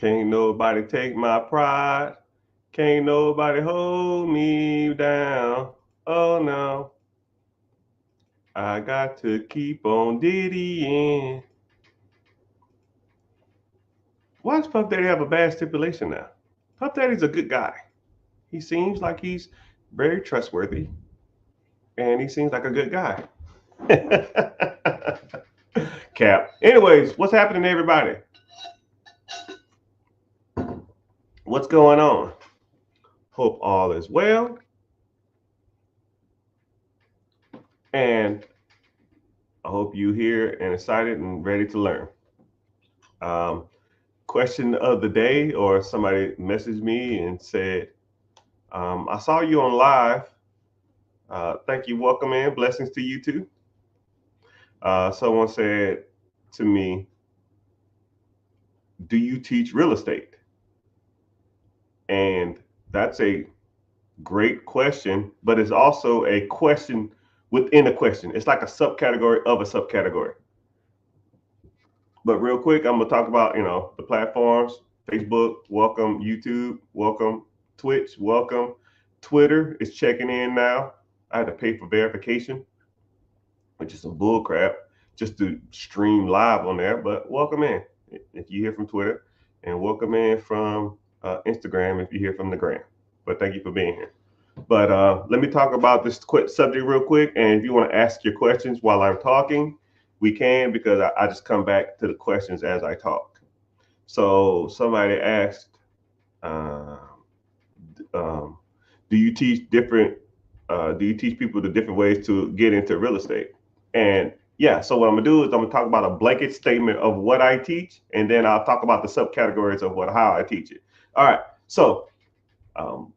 Can't nobody take my pride. Can't nobody hold me down. Oh no, I got to keep on diddying. Why does Puff Daddy have a bad stipulation now? Puff Daddy's a good guy. He seems like he's very trustworthy, and he seems like a good guy. Cap. Anyways, what's happening, everybody? What's going on? Hope all is well. And I hope you here and excited and ready to learn. Um, Question of the day, or somebody messaged me and said, I saw you on live. Thank you. Welcome in. Blessings to you too. Someone said to me, do you teach real estate? And that's a great question, but it's also a question within a question. It's like a subcategory of a subcategory. But real quick, I'm gonna talk about the platforms. Facebook, welcome. YouTube, welcome. Twitch, welcome. Twitter is checking in now. I had to pay for verification, which is some bull crap, just to stream live on there. But welcome in if you hear from Twitter, and welcome in from Instagram if you hear from the gram. But thank you for being here. But let me talk about this quick subject real quick. And if you want to ask your questions while I'm talking, we can, because I just come back to the questions as I talk. So somebody asked, uh, um, do you teach different? Do you teach people the different ways to get into real estate? And yeah, so what I'm gonna do is I'm gonna talk about a blanket statement of what I teach, and then I'll talk about the subcategories of how I teach it. All right. So um,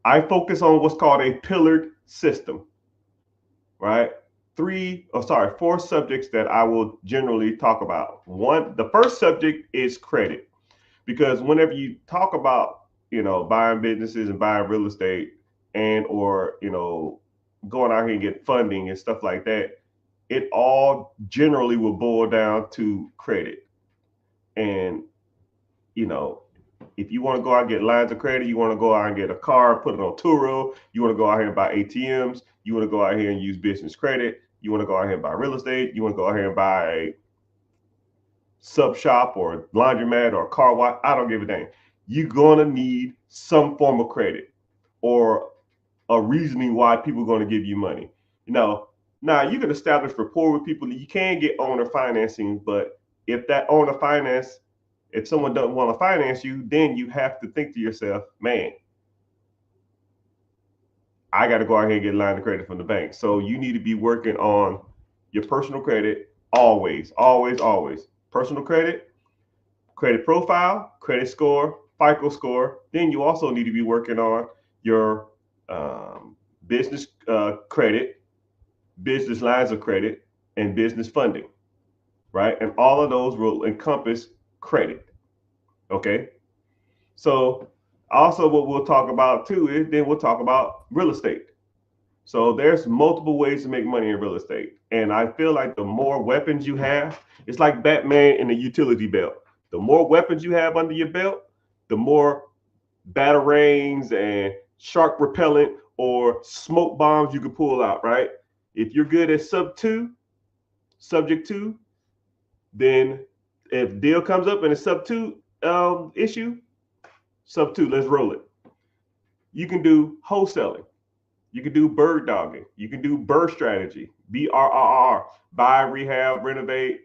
I focus on what's called a pillared system, right? Four subjects that I will generally talk about. The first subject is credit, because whenever you talk about, buying businesses and buying real estate, and or, going out here and get funding and stuff like that, it all generally will boil down to credit. And, you know, if you want to go out and get lines of credit, you want to go out and get a car, put it on Turo, you want to go out here and buy ATMs, you want to go out here and use business credit, you want to go out here and buy real estate, you want to go out here and buy a sub shop or laundromat or a car wash, I don't give a damn. You're going to need some form of credit or a reasoning why people are going to give you money. Now you can establish rapport with people. You can get owner financing, but if that owner finance, if someone doesn't want to finance you, then you have to think to yourself, man, I got to go out here and get a line of credit from the bank. So you need to be working on your personal credit always, always, always. Personal credit, credit profile, credit score, FICO score. Then you also need to be working on your business credit, business lines of credit, and business funding, right? And all of those will encompass credit. Okay. So also what we'll talk about too is then we'll talk about real estate. So there's multiple ways to make money in real estate. And I feel like the more weapons you have, it's like Batman in the utility belt. The more weapons you have under your belt, the more batarangs and shark repellent or smoke bombs you can pull out, right? If you're good at subject two, then if deal comes up and it's sub two issue, sub two, let's roll it. You can do wholesaling. You can do bird dogging. You can do BRRRR strategy, BRRR, buy, rehab, renovate,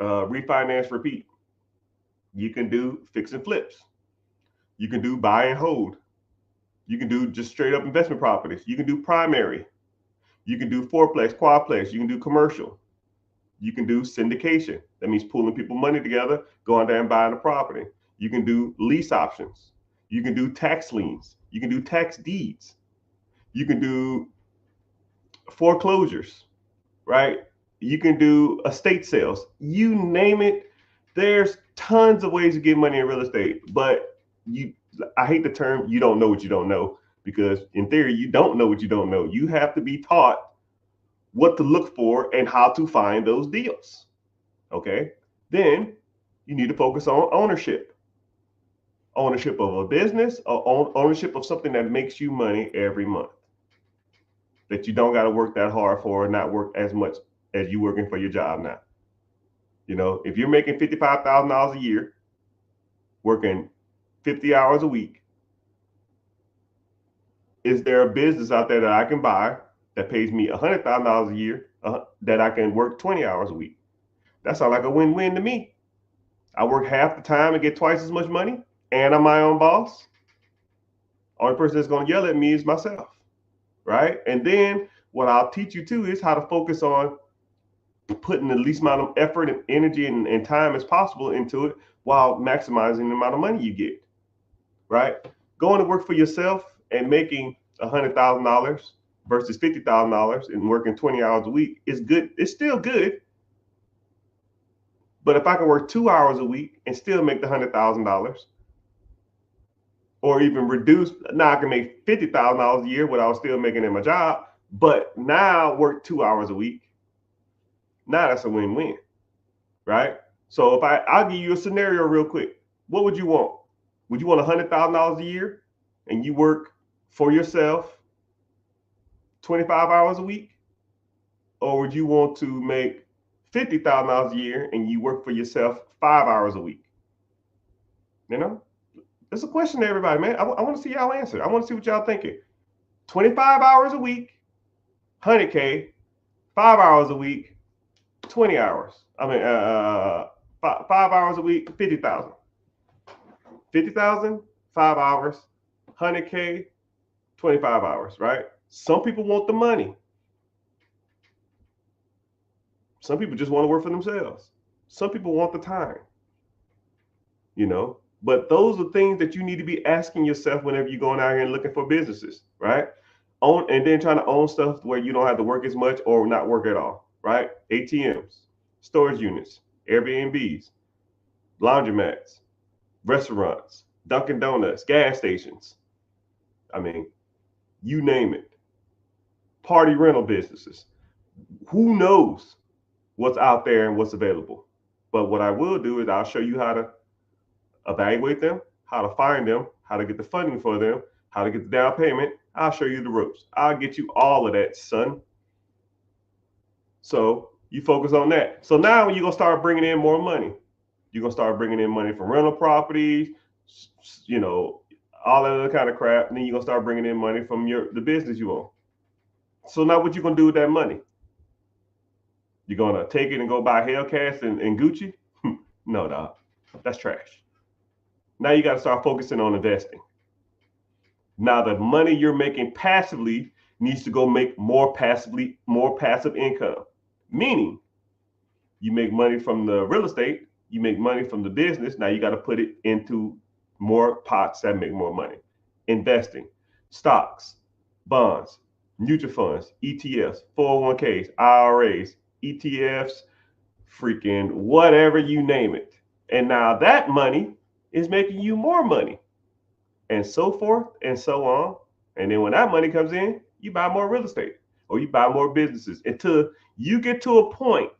refinance, repeat. You can do fix and flips. You can do buy and hold. You can do just straight up investment properties. You can do primary. You can do fourplex, quadplex. You can do commercial. You can do syndication. That means pooling people money together, going there and buying a property. You can do lease options. You can do tax liens. You can do tax deeds. You can do foreclosures, right? You can do estate sales. You name it. There's tons of ways to get money in real estate, but I hate the term you don't know what you don't know, because in theory you don't know what you don't know. You have to be taught what to look for and how to find those deals. Okay? Then you need to focus on ownership. ownership of a business or ownership of something that makes you money every month that you don't got to work that hard for or not work as much as you working for your job now. You know, if you're making $55,000 a year, working 50 hours a week, is there a business out there that I can buy that pays me $100,000 a year that I can work 20 hours a week? That sounds like a win-win to me. I work half the time and get twice as much money, and I'm my own boss. Only person that's going to yell at me is myself, right? And then what I'll teach you too is how to focus on putting the least amount of effort and energy and time as possible into it while maximizing the amount of money you get, right? Going to work for yourself and making $100,000 versus $50,000 and working 20 hours a week is good. It's still good. But if I can work 2 hours a week and still make the $100,000, or even reduce, now I can make $50,000 a year what I was still making in my job, but now work 2 hours a week. Now that's a win-win, right? So I'll give you a scenario real quick. What would you want? Would you want $100,000 a year and you work for yourself 25 hours a week? Or would you want to make $50,000 a year and you work for yourself 5 hours a week? You know, it's a question to everybody, man. I want to see y'all answer. I want to see what y'all thinking. 25 hours a week, 100K, 5 hours a week, 20 hours. I mean, 5 hours a week, 50,000. 50,000, 5 hours, 100K, 25 hours, right? Some people want the money. Some people just want to work for themselves. Some people want the time, you know, but those are things that you need to be asking yourself whenever you're going out here and looking for businesses, right? And then trying to own stuff where you don't have to work as much or not work at all, right? ATMs, storage units, Airbnbs, laundromats, restaurants, Dunkin' Donuts, gas stations. I mean, you name it. Party rental businesses. Who knows what's out there and what's available? But what I will do is I'll show you how to evaluate them, how to find them, how to get the funding for them, how to get the down payment. I'll show you the ropes. I'll get you all of that, son. So you focus on that. So now you're going to start bringing in more money. You're going to start bringing in money from rental properties, you know, all that other kind of crap. And then you're going to start bringing in money from the business you own. So now what you going to do with that money? You're going to take it and go buy Hellcats and Gucci? No, dog. That's trash. Now you got to start focusing on investing. Now the money you're making passively needs to go make more passive income. Meaning you make money from the real estate, you make money from the business. Now you got to put it into more pots that make more money. Investing, stocks, bonds, mutual funds, ETFs, 401ks, IRAs, ETFs, freaking whatever you name it. And now that money is making you more money, and so forth and so on. And then when that money comes in, you buy more real estate or you buy more businesses until you get to a point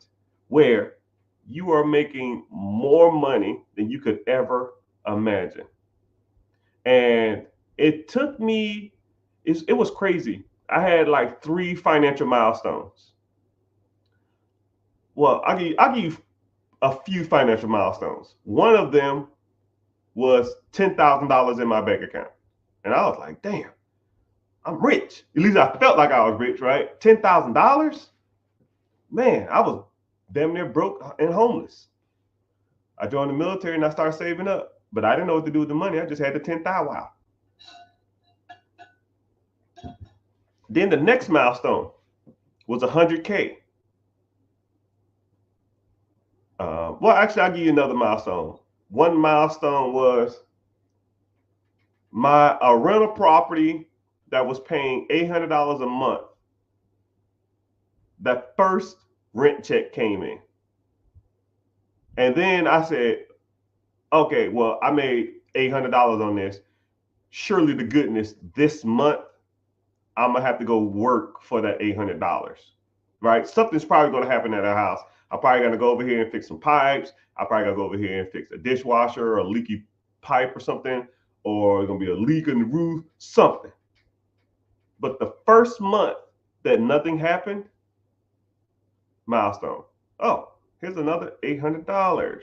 where you are making more money than you could ever imagine. And it took me, it was crazy. I had like 3 financial milestones. Well, I'll give you a few financial milestones. One of them was $10,000 in my bank account. And I was like, damn, I'm rich. At least I felt like I was rich, right? $10,000? Man, I was damn near broke and homeless. I joined the military and I started saving up, but I didn't know what to do with the money. I just had the 10,000. Wow. Then the next milestone was 100K. Well, actually, I'll give you another milestone. One milestone was a rental property that was paying $800 a month. That first rent check came in. And then I said, okay, well, I made $800 on this. Surely to goodness, this month, I'm going to have to go work for that $800, right? Something's probably going to happen at our house. I'm probably going to go over here and fix some pipes. I'm probably going to go over here and fix a dishwasher or a leaky pipe or something. or it's gonna be a leak in the roof, something. But the first month that nothing happened, milestone. Oh, here's another $800.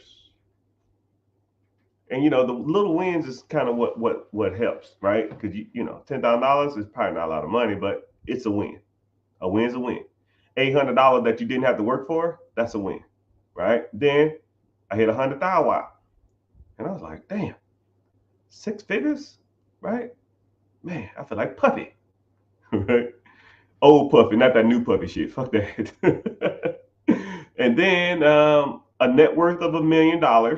And the little wins is kind of what helps, right? Because $10,000 is probably not a lot of money, but it's a win. A win's a win. $800 that you didn't have to work for, that's a win, right? Then I hit 100,000. Wow. And I was like, damn, 6 figures, right? Man, I feel like Puffy, right? Old Puffy, not that new Puffy shit. Fuck that. And then a net worth of $1 million. No,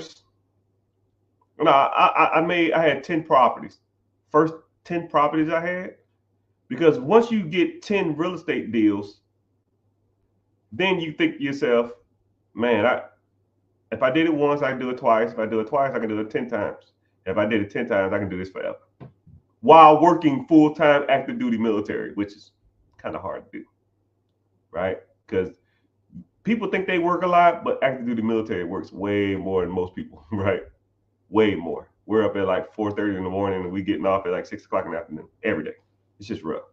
I had 10 properties. First 10 properties I had, because once you get 10 real estate deals, then you think to yourself, man, if I did it once, I can do it twice. If I do it twice, I can do it 10 times. If I did it 10 times, I can do this forever. While working full-time active duty military, which is kind of hard to do, right? Because people think they work a lot, but active duty military works way more than most people, right? Way more. We're up at like 4:30 in the morning and we getting off at like 6 o'clock in the afternoon every day. It's just rough.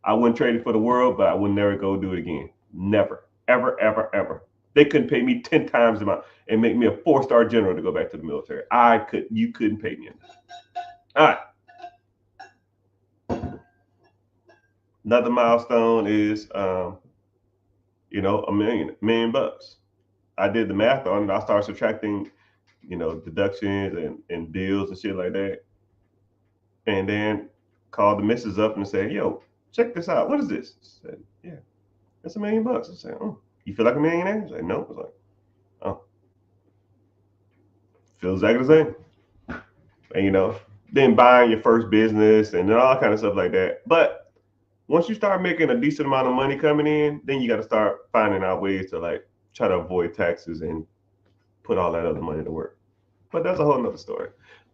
I wouldn't trade it for the world, but I would never go do it again. Never, ever, ever, ever. They couldn't pay me 10 times the amount and make me a 4-star general to go back to the military. You couldn't pay me enough. All right. Another milestone is, $1 million bucks. I did the math on it. I started subtracting, deductions and bills and shit like that. And then called the missus up and said, yo, check this out. What is this? I said, yeah, that's $1 million bucks. I said, oh, you feel like a millionaire? I said, no. I was like, oh, feels exactly the same. And then buying your first business and all kind of stuff like that. But once you start making a decent amount of money coming in, then you got to start finding out ways to like try to avoid taxes and put all that other money to work. But that's a whole nother story.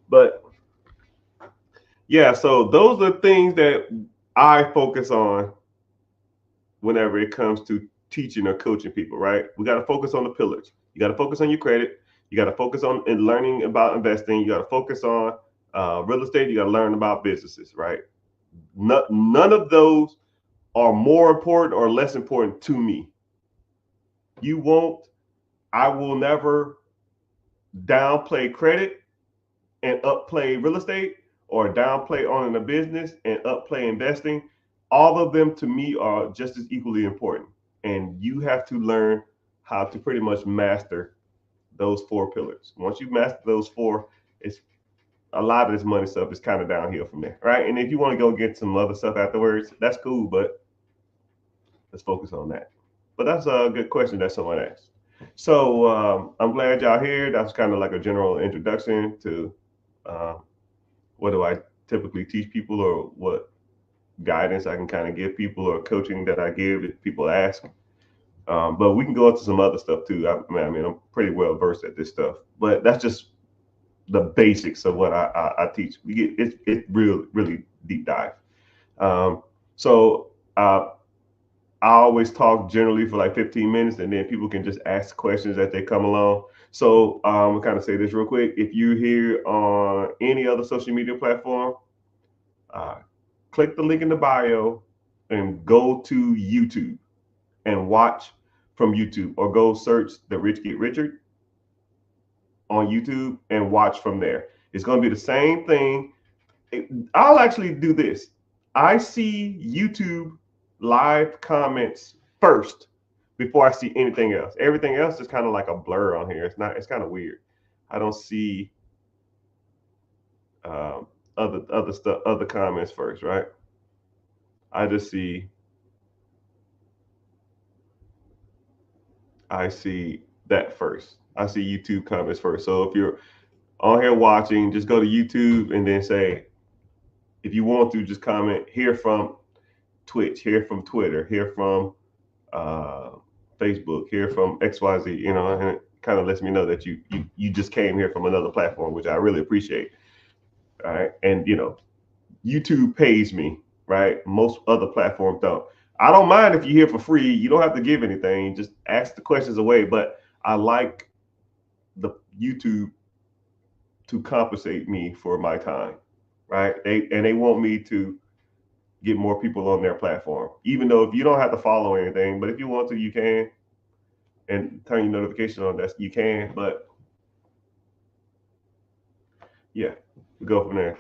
But yeah, so those are things that I focus on whenever it comes to teaching or coaching people, right? We got to focus on the pillars. You got to focus on your credit. You got to focus on learning about investing. You got to focus on real estate. You got to learn about businesses, right? None of those are more important or less important to me. I will never downplay credit and upplay real estate, or downplay owning a business and upplay investing. All of them to me are just as equally important. And you have to learn how to pretty much master those 4 pillars. Once you master those 4, it's a lot of this money stuff is kind of downhill from there, right? And if you want to go get some other stuff afterwards, that's cool, but let's focus on that. But that's a good question that someone asked. So I'm glad y'all here. That was kind of like a general introduction to what do I typically teach people, or what guidance I can kind of give people, or coaching that I give if people ask. But we can go into some other stuff too. I mean, I'm pretty well versed at this stuff, but that's just the basics of what I teach. We get it's really deep dive. So I always talk generally for like 15 minutes, and then people can just ask questions as they come along. So I'll kind of say this real quick. If you're here on any other social media platform, click the link in the bio and go to YouTube and watch from YouTube, or go search The Rich Get Richard on YouTube and watch from there. It's going to be the same thing. I'll actually do this. I see YouTube live comments first before I see anything else. Everything else is kind of like a blur on here. It's kind of weird. I don't see other stuff, other comments first, right? I see that first. I see YouTube comments first. So if you're on here watching, just go to YouTube and then say, if you want to, just comment, hear from Twitch, hear from Twitter, hear from Facebook, hear from XYZ, and it kind of lets me know that you just came here from another platform, which I really appreciate. All right. And YouTube pays me, right? Most other platforms don't. I don't mind if you're here for free. You don't have to give anything. Just ask the questions away. But I like the YouTube to compensate me for my time, right? They want me to get more people on their platform, even though if you don't have to follow anything, but if you want to, you can, and turn your notification on. That you can, but yeah, we go from there.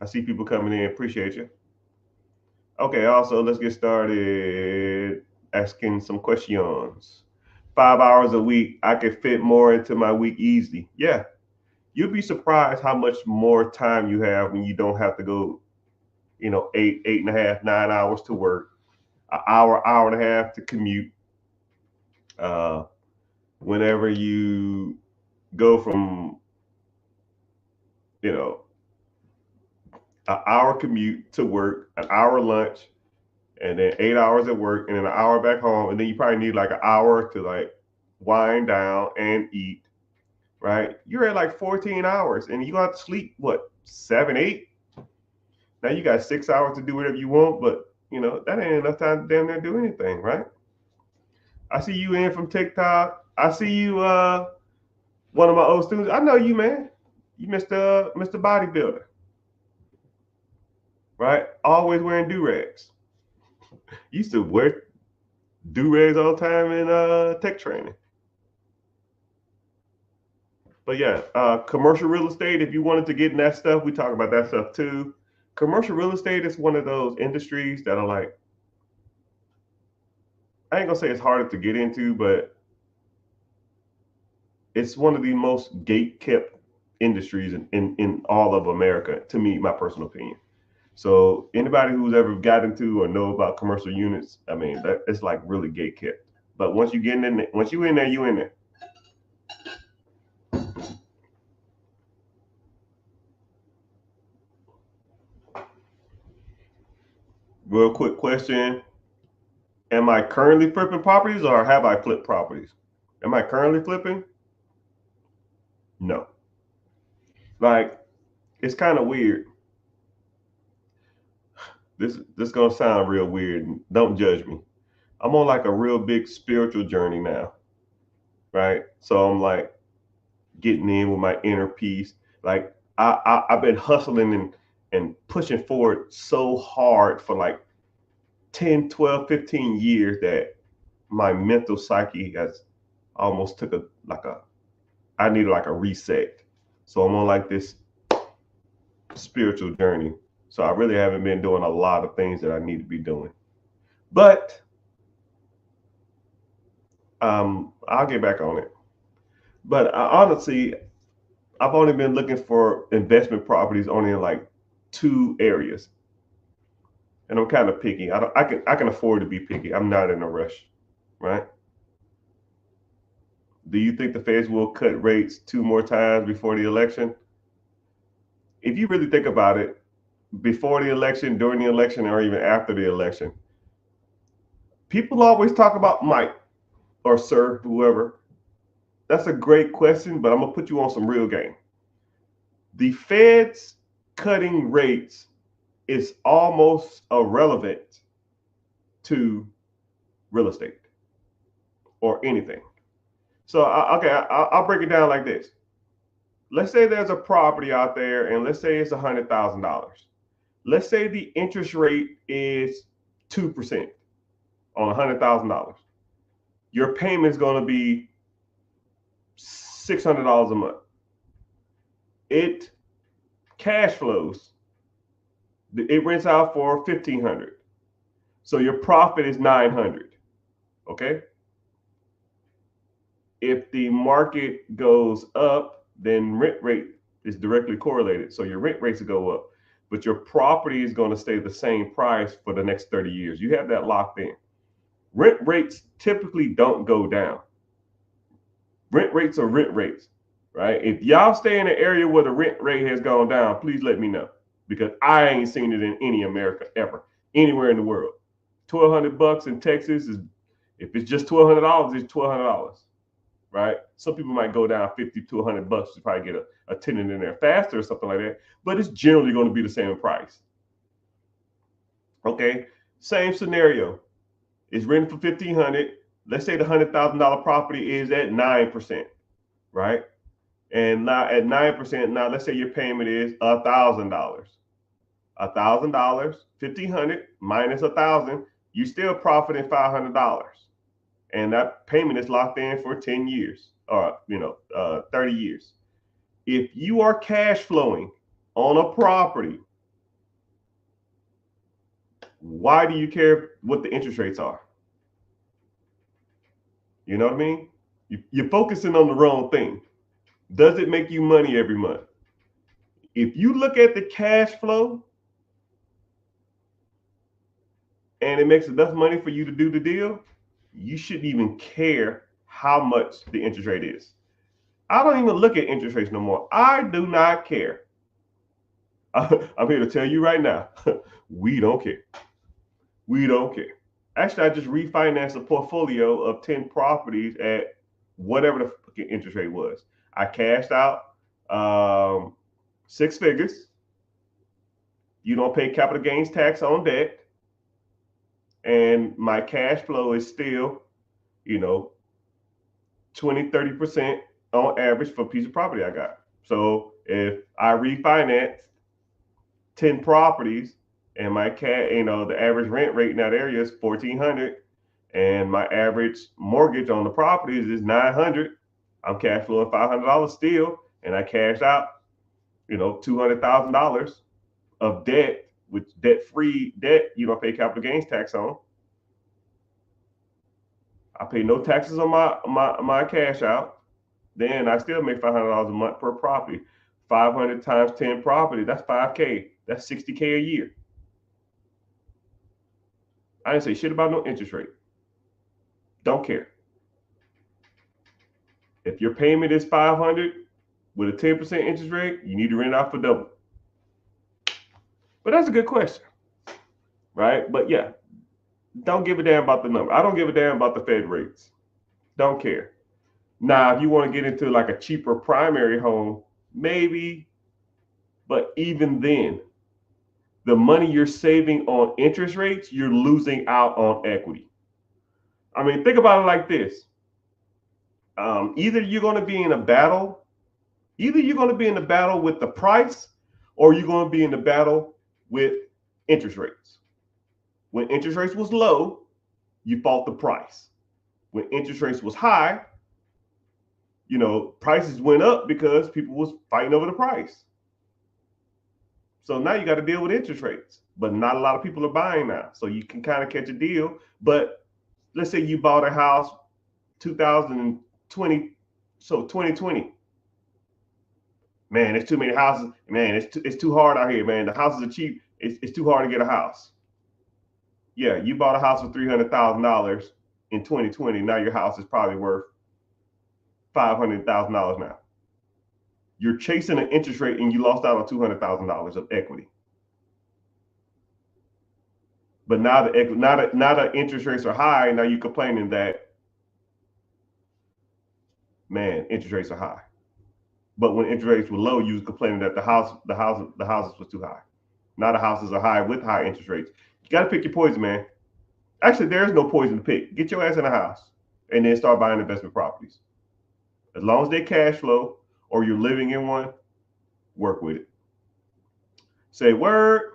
I see people coming in. Appreciate you. Okay, also let's get started asking some questions. 5 hours a week, I could fit more into my week easily. Yeah, you'll be surprised how much more time you have when you don't have to go, 8.5, 9 hours to work, an hour and a half to commute. Uh, Whenever you go from, you know, an hour commute to work, an hour lunch, and then 8 hours at work, and then an hour back home, and then you probably need like an hour to like wind down and eat, right? You're at like 14 hours, and you got to sleep what, 7, 8? Now you got 6 hours to do whatever you want, but that ain't enough time to damn near do anything, right? I see you in from TikTok. I see you, one of my old students. I know you, man. You Mr. Bodybuilder, right? Always wearing do rags. Used to wear do rags all the time in tech training. But yeah, commercial real estate. If you wanted to get in that stuff, we talk about that stuff too. Commercial real estate is one of those industries that are like, I ain't gonna say it's harder to get into, but it's one of the most gate kept industries in all of America, to me, my personal opinion. So anybody who's ever got into or know about commercial units, I mean, it's like really gate kept. But once you get in there, once you in there, you in there. Real quick question. Am I currently flipping properties or have I flipped properties? Am I currently flipping? No. Like, it's kind of weird. This gonna sound real weird. Don't judge me. I'm on like a real big spiritual journey now, right? So I'm like getting in with my inner peace. Like I've been hustling and pushing forward so hard for like 10, 12, 15 years that my mental psyche has almost took I needed like a reset. So I'm on like this spiritual journey. So I really haven't been doing a lot of things that I need to be doing. But I'll get back on it. But honestly, I've only been looking for investment properties only in like 2 areas, and I'm kind of picky. I can afford to be picky. I'm not in a rush, right? Do you think the Feds will cut rates 2 more times before the election? If you really think about it, before the election, during the election, or even after the election, people always talk about Mike or Sir, whoever. That's a great question, but I'm gonna put you on some real game. The Feds cutting rates is almost irrelevant to real estate or anything. So, okay, I'll break it down like this. Let's say there's a property out there, and let's say it's $100,000. Let's say the interest rate is 2% on $100,000. Your payment is going to be $600 a month. It cash flows. It rents out for $1,500. So your profit is $900. Okay. If the market goes up, then rent rate is directly correlated. So your rent rates go up, but your property is going to stay the same price for the next 30 years. You have that locked in. Rent rates typically don't go down. Rent rates are rent rates, right? If y'all stay in an area where the rent rate has gone down, please let me know, because I ain't seen it in any America ever, anywhere in the world. $1,200 in Texas is, if it's just $1,200, it's $1,200. Right? Some people might go down $50 to $100 to probably get a tenant in there faster or something like that, but it's generally going to be the same price. Okay, same scenario. It's rented for $1,500. Let's say the $100,000 property is at 9%, right? And now at 9%, now let's say your payment is $1,000. $1,000, 1,500 minus 1,000, you still profiting $500. And that payment is locked in for 10 years or 30 years. If you are cash flowing on a property, why do you care what the interest rates are? You know what I mean? You're focusing on the wrong thing. Does it make you money every month? If you look at the cash flow and it makes enough money for you to do the deal, you shouldn't even care how much the interest rate is. I don't even look at interest rates no more. I do not care. I'm here to tell you right now, we don't care. We don't care. Actually, I just refinanced a portfolio of 10 properties at whatever the interest rate was. I cashed out 6 figures. You don't pay capital gains tax on debt. And my cash flow is still, 20, 30% on average for a piece of property I got. So if I refinance 10 properties and my the average rent rate in that area is $1,400 and my average mortgage on the properties is $900, I'm cash flowing $500 still, and I cashed out, $200,000 of debt, which debt-free debt you don't pay capital gains tax on. I pay no taxes on my cash out. Then I still make $500 a month per property. 500 times 10 property, that's $5K. That's $60K a year. I didn't say shit about no interest rate. Don't care. If your payment is $500 with a 10% interest rate, you need to rent out for double. But that's a good question, right? But yeah, don't give a damn about the number. I don't give a damn about the Fed rates. Don't care. Now, if you want to get into like a cheaper primary home, maybe, but even then, the money you're saving on interest rates, you're losing out on equity. I mean, think about it like this. Either you're going to be in a battle, with the price, or you're going to be in the battle with interest rates. When interest rates was low, you fought the price. When interest rates was high, prices went up because people was fighting over the price. So now you got to deal with interest rates, but not a lot of people are buying now. So you can kind of catch a deal. But let's say you bought a house 2020, so 2020. Man, there's too many houses. Man, it's too hard out here, man. The houses are cheap. It's too hard to get a house. Yeah, you bought a house for $300,000 in 2020. Now your house is probably worth $500,000 now. You're chasing an interest rate and you lost out on $200,000 of equity. But now the interest rates are high. Now you're complaining that, man, interest rates are high. But when interest rates were low, you was complaining that the houses was too high. Now the houses are high with high interest rates. You got to pick your poison, man. Actually, there is no poison to pick. Get your ass in a house and then start buying investment properties. As long as they cash flow or you're living in one, work with it. Say word.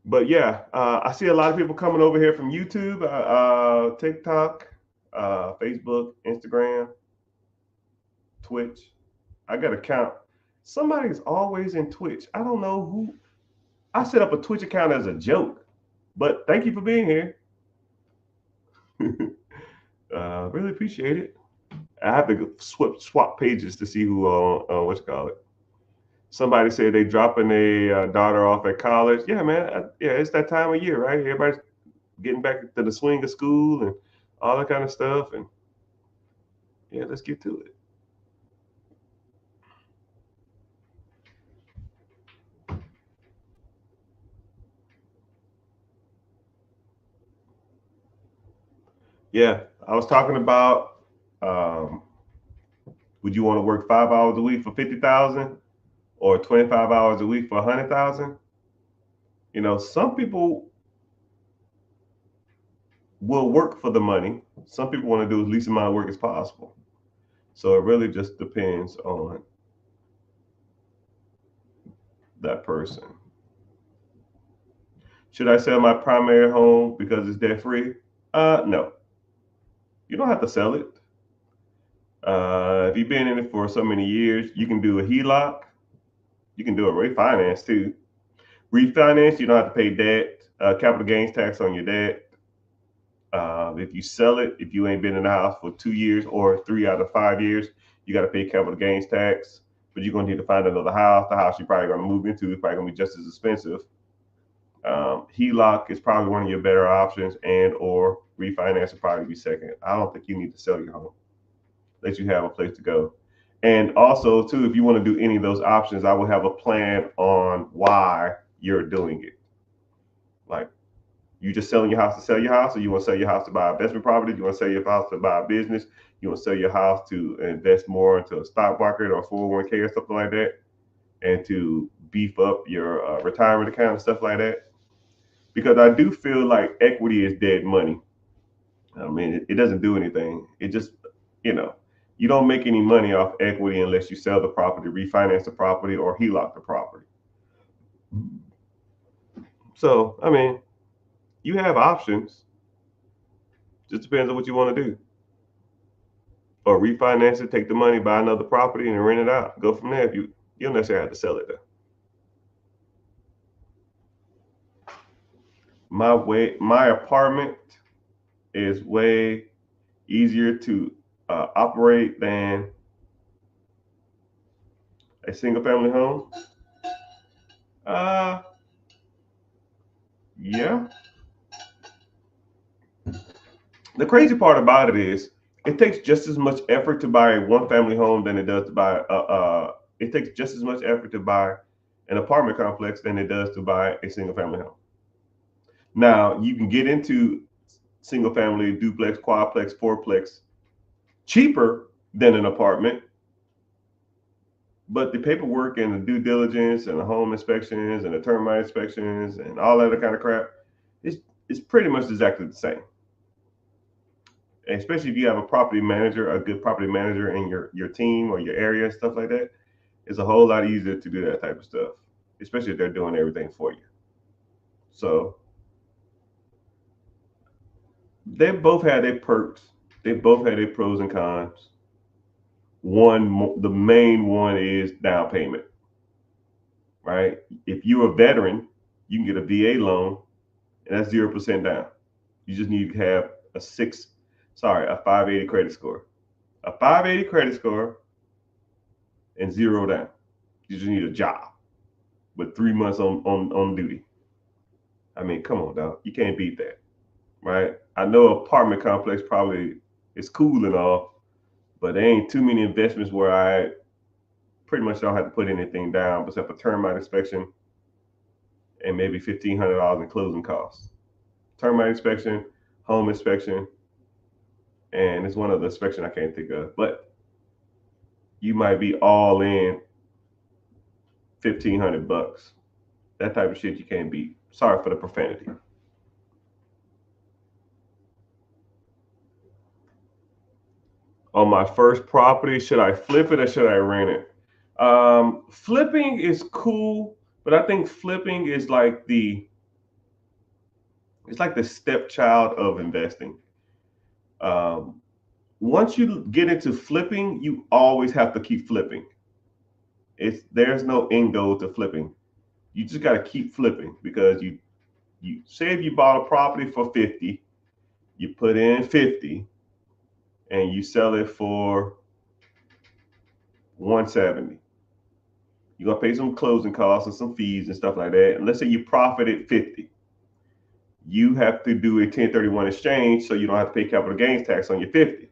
But yeah, I see a lot of people coming over here from YouTube, TikTok, Facebook, Instagram, Twitch. I got to count. Somebody's always in Twitch. I don't know who. I set up a Twitch account as a joke, but thank you for being here. Really appreciate it. I have to swap pages to see who, what's it called? Somebody said they dropping a daughter off at college. Yeah, man. Yeah, it's that time of year, right? Everybody's getting back to the swing of school and all that kind of stuff. And yeah, let's get to it. Yeah, I was talking about, would you want to work 5 hours a week for 50,000 or 25 hours a week for 100,000? Some people will work for the money. Some people want to do as least amount of work as possible. So it really just depends on that person. Should I sell my primary home because it's debt free? No. You don't have to sell it. If you've been in it for so many years, you can do a HELOC. You can do a refinance too. Refinance, you don't have to pay debt, capital gains tax on your debt. If you sell it, if you ain't been in the house for 2 years or 3 out of 5 years, you got to pay capital gains tax. But you're going to need to find another house. The house you're probably going to move into is probably going to be just as expensive. HELOC is probably one of your better options, and or refinance will probably be second. I don't think you need to sell your home. Let you have a place to go. And also, too, if you want to do any of those options, I will have a plan on why you're doing it. Like, you just selling your house to sell your house, or you want to sell your house to buy investment property? You want to sell your house to buy a business? You want to sell your house to invest more into a stock market or 401k or something like that, and to beef up your retirement account and stuff like that? Because I do feel like equity is dead money. I mean, it doesn't do anything. It just, you don't make any money off equity unless you sell the property, refinance the property, or HELOC the property. So, I mean, you have options. Just depends on what you want to do. Or refinance it, take the money, buy another property, and rent it out. Go from there. You don't necessarily have to sell it though. My apartment is way easier to operate than a single family home. Yeah. The crazy part about it is it takes just as much effort to buy a one family home than it does to buy it takes just as much effort to buy an apartment complex than it does to buy a single family home. Now you can get into single family, duplex, quadplex, fourplex cheaper than an apartment, but the paperwork and the due diligence and the home inspections and the termite inspections and all that kind of crap is pretty much exactly the same. And especially if you have a property manager, a good property manager in your team or your area and stuff like that, it's a whole lot easier to do that type of stuff, especially if they're doing everything for you. So they both had their perks. They both had their pros and cons. The main one is down payment, right? If you're a veteran, you can get a VA loan, and that's 0% down. You just need to have a 580 credit score. A 580 credit score and 0 down. You just need a job with 3 months on duty. I mean, come on, dog. You can't beat that, right? I know apartment complex probably is cool and all, but there ain't too many investments where I pretty much don't have to put anything down except for termite inspection and maybe $1,500 in closing costs. Termite inspection, home inspection, and it's one other inspection I can't think of. But you might be all in $1,500. That type of shit you can't beat. Sorry for the profanity. On my first property, should I flip it or should I rent it? Flipping is cool, but I think flipping is like the stepchild of investing. Once you get into flipping, you always have to keep flipping. There's no end goal to flipping. You just got to keep flipping because you say if you bought a property for 50, you put in 50, and you sell it for 170. You're gonna pay some closing costs and some fees and stuff like that. And let's say you profited 50. You have to do a 1031 exchange so you don't have to pay capital gains tax on your 50.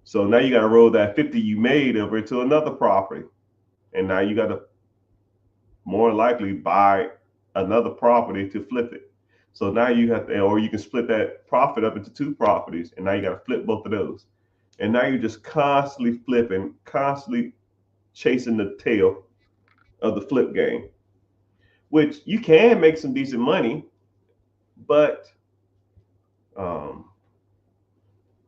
So now you got to roll that 50 you made over to another property. And now you got to more likely buy another property to flip it. So now you have to, or you can split that profit up into 2 properties, and now you got to flip both of those. And now you're just constantly flipping, constantly chasing the tail of the flip game, which you can make some decent money, but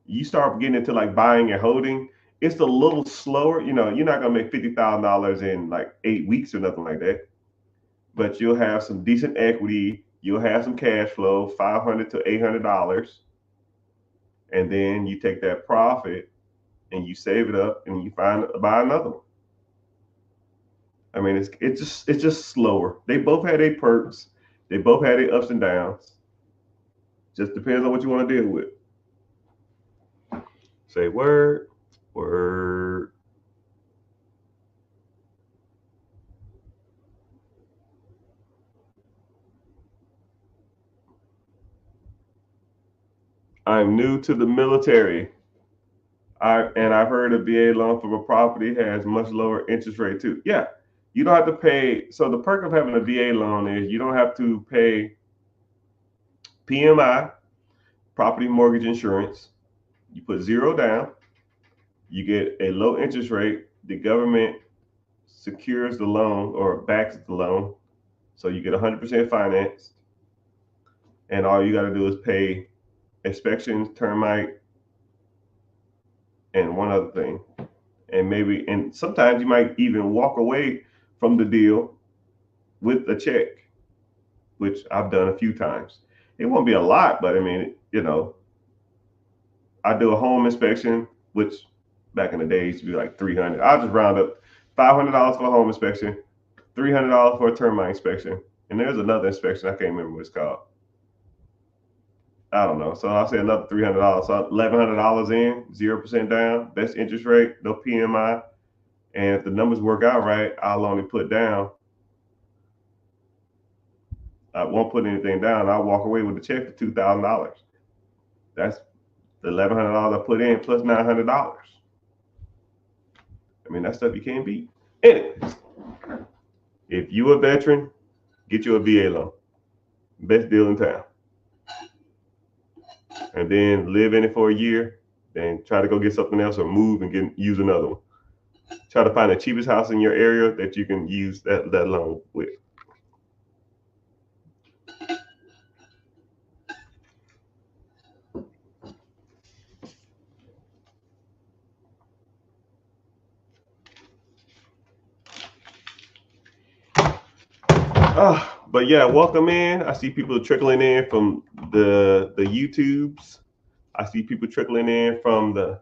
You start getting into like buying and holding, it's a little slower. You know, you're not gonna make $50,000 in like 8 weeks or nothing like that, but you'll have some decent equity. You'll have some cash flow, $500 to $800, and then you take that profit and you save it up and you buy another one. I mean, it's just slower. They both had their perks. They both had their ups and downs. Just depends on what you want to deal with. Say word, word. I'm new to the military. I've heard a VA loan from a property has much lower interest rate too. Yeah, you don't have to pay. So the perk of having a VA loan is you don't have to pay PMI, property mortgage insurance. You put zero down. You get a low interest rate. The government secures the loan or backs the loan, so you get 100% financed. And all you got to do is pay inspections, termite, and one other thing. And sometimes you might even walk away from the deal with a check, which I've done a few times. It won't be a lot, but I mean, I do a home inspection, which back in the day used to be like 300. I'll just round up $500 for a home inspection, $300 for a termite inspection, and there's another inspection I can't remember what it's called. I don't know. So I'll say another $300. So $1,100 in, 0% down, best interest rate, no PMI. And if the numbers work out right, I'll only put down. I won't put anything down. I'll walk away with a check for $2,000. That's the $1,100 I put in plus $900. I mean, that stuff you can't beat. Anyways, if you a veteran, get you a VA loan. Best deal in town. And then live in it for a year, then try to go get something else or move and use another one. Try to find the cheapest house in your area that you can use that loan with. But yeah, welcome in. I see people trickling in from the YouTubes. I see people trickling in from the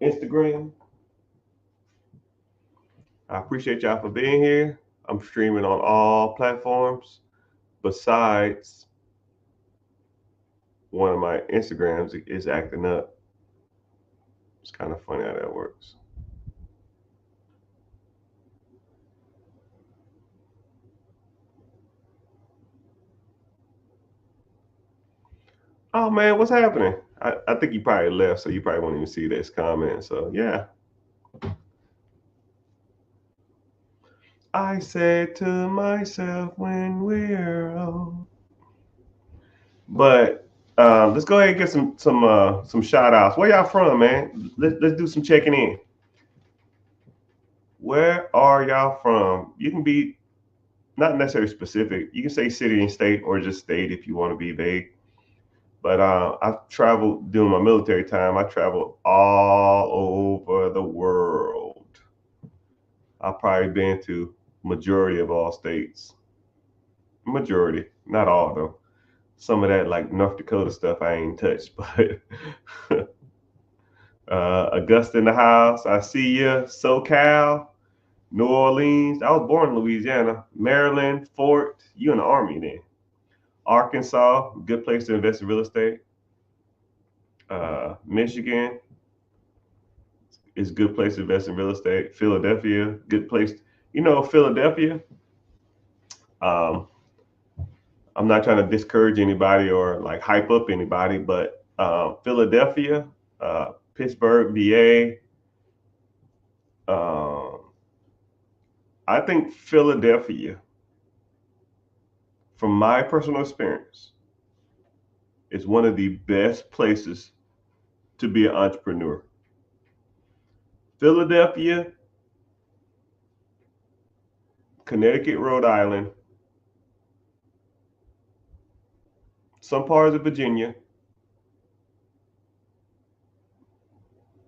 Instagram. I appreciate y'all for being here. I'm streaming on all platforms besides one of my Instagrams is acting up. It's kind of funny how that works. Oh man, what's happening? I think you probably left, so you probably won't even see this comment. So yeah. I said to myself when we're old. But let's go ahead and get some shout outs. Where y'all from, man? Let's do some checking in. Where are y'all from? You can be not necessarily specific. You can say city and state or just state if you want to be vague. But I've traveled during my military time. I traveled all over the world. I've probably been to majority of all states. Majority, not all though. Some of that like North Dakota stuff I ain't touched, but Augusta in the house. I see you. SoCal, New Orleans. I was born in Louisiana. Maryland, Fort. You in the Army then. Arkansas, good place to invest in real estate. Michigan is a good place to invest in real estate. Philadelphia, good place. Philadelphia. Um, I'm not trying to discourage anybody or like hype up anybody, but Philadelphia, Pittsburgh, VA. I think Philadelphia, from my personal experience, is one of the best places to be an entrepreneur. Philadelphia, Connecticut, Rhode Island, some parts of Virginia,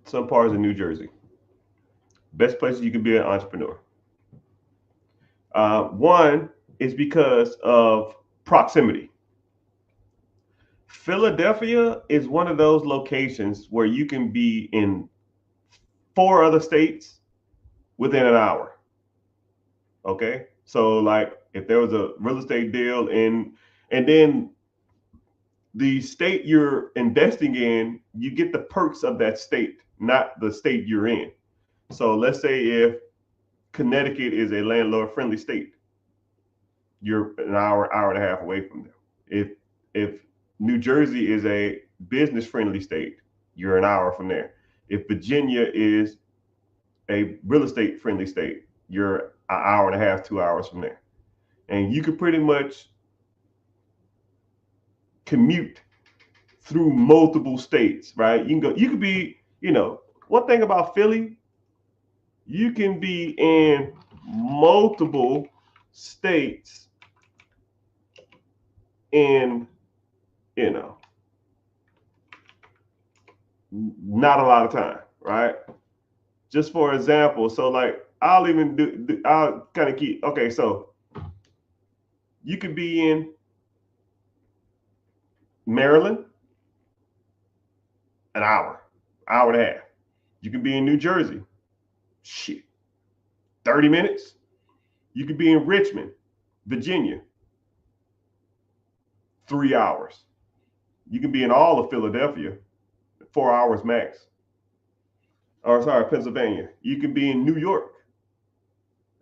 some parts of New Jersey. Best places you can be an entrepreneur. One is because of proximity. Philadelphia is one of those locations where you can be in 4 other states within an hour. Okay. So like if there was a real estate deal and then the state you're investing in, you get the perks of that state, not the state you're in. So let's say if Connecticut is a landlord friendly state, you're an hour and a half away from them. If New Jersey is a business friendly state, you're an hour from there. If Virginia is a real estate friendly state, you're an hour and a half, 2 hours from there. And you could pretty much commute through multiple states, right? You could be, one thing about Philly, you can be in multiple states in, not a lot of time, right? Just for example, so like I'll kind of keep, okay, so you could be in Maryland, an hour and a half. You can be in New Jersey, 30 minutes. You could be in Richmond, Virginia, 3 hours. You can be in all of Philadelphia, 4 hours max. Or sorry, Pennsylvania. You can be in New York.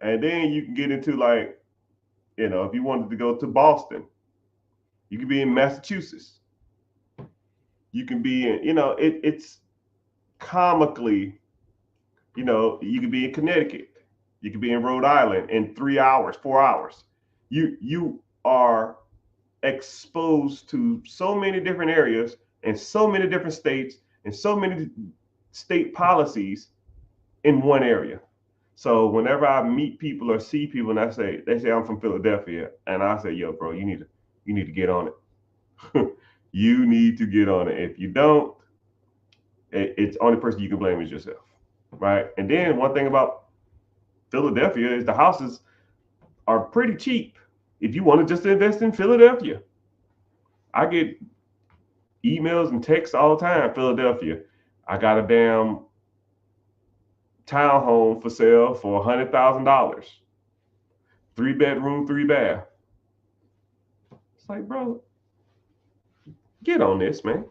And then you can get into like, if you wanted to go to Boston, you could be in Massachusetts. You can be in, it's comically, you could be in Connecticut. You could be in Rhode Island in 3 hours, 4 hours. You are exposed to so many different areas and so many different states and so many state policies in one area. So whenever I meet people or see people and they say I'm from Philadelphia, and I say, yo, bro, you need to get on it. You need to get on it. If you don't, it's the only person you can blame is yourself, right? And then one thing about Philadelphia is the houses are pretty cheap if you want to just invest in Philadelphia. I get emails and texts all the time. Philadelphia, I got a damn townhome for sale for $100,000, 3-bedroom, 3-bath. It's like, bro, get on this, man.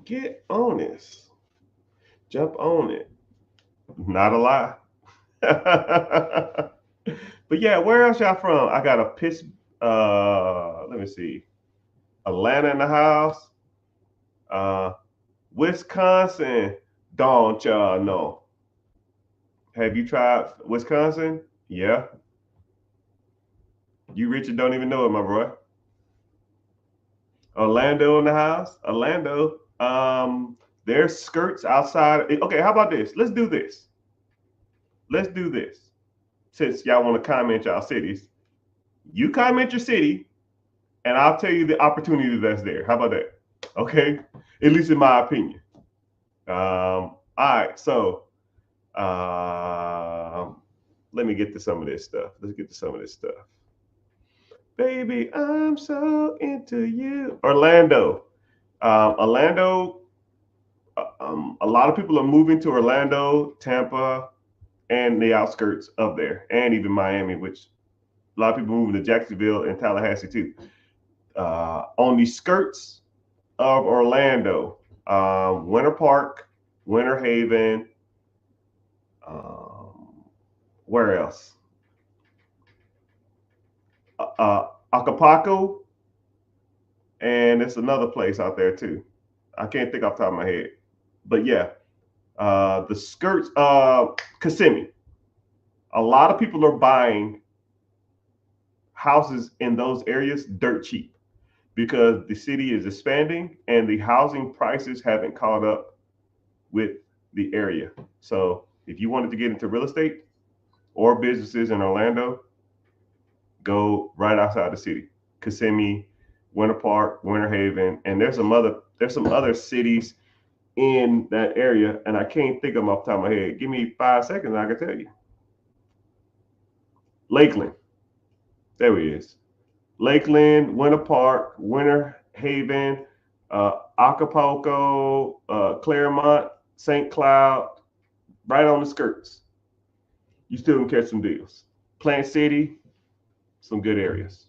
Get on this. Jump on it. Not a lie. But yeah, where else y'all from? I got let me see. Atlanta in the house. Wisconsin. Don't y'all know? Have you tried Wisconsin? Yeah. You Richard don't even know it, my boy. Orlando in the house. Orlando. There's skirts outside. Okay, how about this? Let's do this. Since y'all want to comment y'all cities, you comment your city, and I'll tell you the opportunity that's there. How about that? Okay, at least in my opinion. All right, so let me get to some of this stuff. Let's get to some of this stuff. Baby, I'm so into you. Orlando. Orlando, a lot of people are moving to Orlando, Tampa, and the outskirts of there, and even Miami, which a lot of people moving to Jacksonville and Tallahassee too. On the skirts of Orlando, Winter Park, Winter Haven, where else? Acapulco, and it's another place out there too. I can't think off the top of my head, but yeah, the skirts of Kissimmee. A lot of people are buying houses in those areas dirt cheap because the city is expanding and the housing prices haven't caught up with the area. So if you wanted to get into real estate or businesses in Orlando, go right outside the city. Kissimmee, Winter Park, Winter Haven, and there's some other cities in that area, and I can't think of them off the top of my head. Give me 5 seconds, and I can tell you. Lakeland, there he is. Lakeland, Winter Park, Winter Haven, Acapulco, Claremont, St. Cloud, right on the skirts. You still can catch some deals. Plant City, some good areas.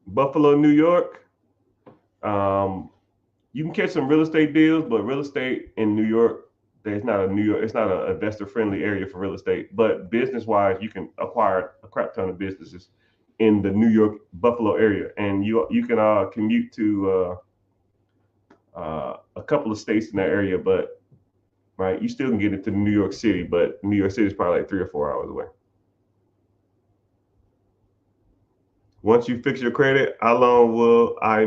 Buffalo, New York, you can catch some real estate deals, but real estate in New York, it's not an investor friendly area for real estate. But business wise, you can acquire a crap ton of businesses in the New York Buffalo area, and you can commute to a couple of states in that area, but right, you still can get into New York City, but New York City is probably like 3 or 4 hours away. Once you fix your credit, how long will I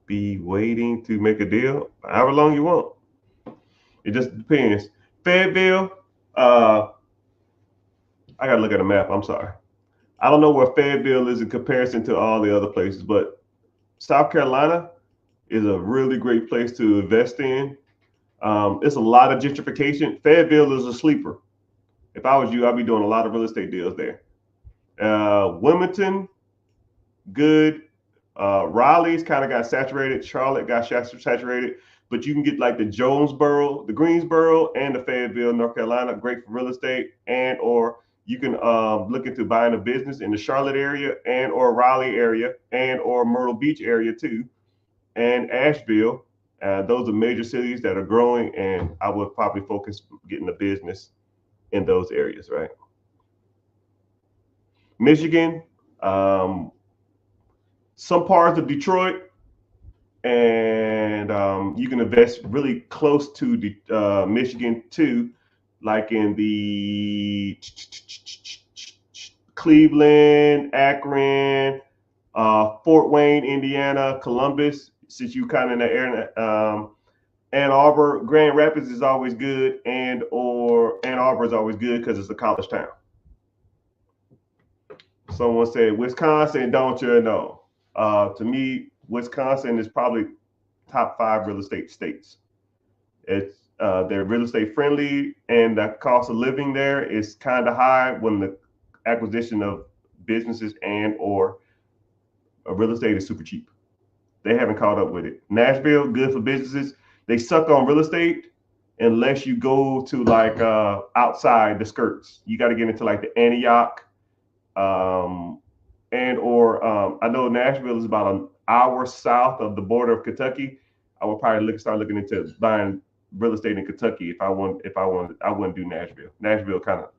be waiting to make a deal? However long you want. It just depends. Fayetteville, I gotta look at a map. I'm sorry. I don't know where Fayetteville is in comparison to all the other places, but South Carolina is a really great place to invest in. It's a lot of gentrification. Fayetteville is a sleeper. If I was you, I'd be doing a lot of real estate deals there. Wilmington, good. Raleigh's kind of got saturated. Charlotte got saturated, but you can get like the Jonesboro, the Greensboro, and the Fayetteville, North Carolina, great for real estate, and or you can look into buying a business in the Charlotte area and or Raleigh area and or Myrtle Beach area too, and Asheville. Those are major cities that are growing, and I would probably focus getting a business in those areas, right? Michigan, some parts of Detroit, and you can invest really close to the Michigan too, like in the Cleveland, Akron, Fort Wayne, Indiana, Columbus. Since you kind of in the area, Ann Arbor, Grand Rapids is always good, and or Ann Arbor is always good because it's a college town. Someone said Wisconsin, don't you know? To me, Wisconsin is probably top 5 real estate states. They're real estate friendly, and the cost of living there is kind of high when the acquisition of businesses and or real estate is super cheap. They haven't caught up with it. Nashville, good for businesses. They suck on real estate unless you go to like outside the skirts. You got to get into like the Antioch, and or I know Nashville is about an hour south of the border of Kentucky. I would probably start looking into buying real estate in Kentucky if I wanted. I wouldn't do Nashville. Nashville kind of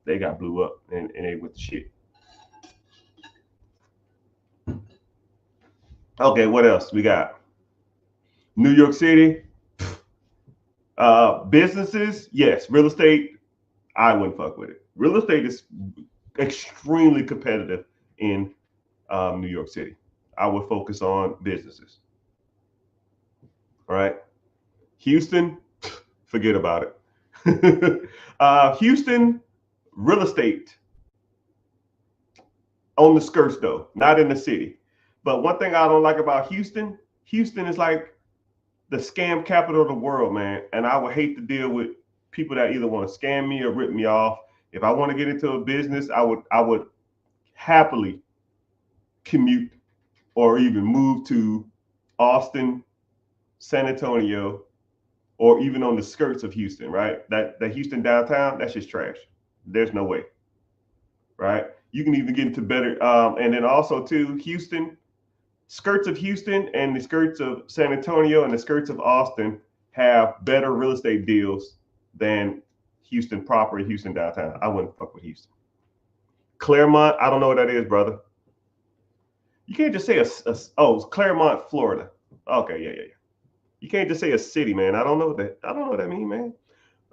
they got blew up and they went to shit. Okay, what else we got? New York City. Businesses, yes. Real estate, I wouldn't fuck with it. Real estate is extremely competitive in New York City. I would focus on businesses. All right. Houston, forget about it. Houston, real estate on the skirts though, not in the city. But one thing I don't like about Houston, Houston is like the scam capital of the world, man. And I would hate to deal with people that either want to scam me or rip me off. If I want to get into a business, I would happily commute or even move to Austin, San Antonio, or even on the skirts of Houston, right? That Houston downtown, that's just trash. There's no way, right? You can even get into better, and then also too, Houston, skirts of Houston and the skirts of San Antonio and the skirts of Austin have better real estate deals than Houston proper, Houston downtown. I wouldn't fuck with Houston. Claremont, I don't know what that is, brother. You can't just say oh, Claremont, Florida. Okay, yeah. You can't just say a city, man. I don't know what that means, man.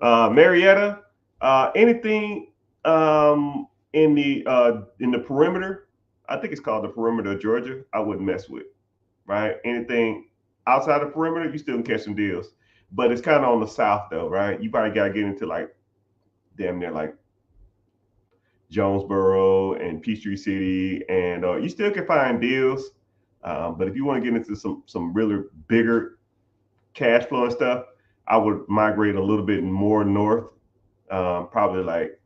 Marietta, anything in the perimeter, I think it's called the perimeter of Georgia, I wouldn't mess with, right? Anything outside the perimeter, you still can catch some deals. but it's kind of on the south though, right? You probably got to get into like damn near like Jonesboro and Peachtree City, and you still can find deals. But if you want to get into some really bigger cash flow and stuff, I would migrate a little bit more north, probably like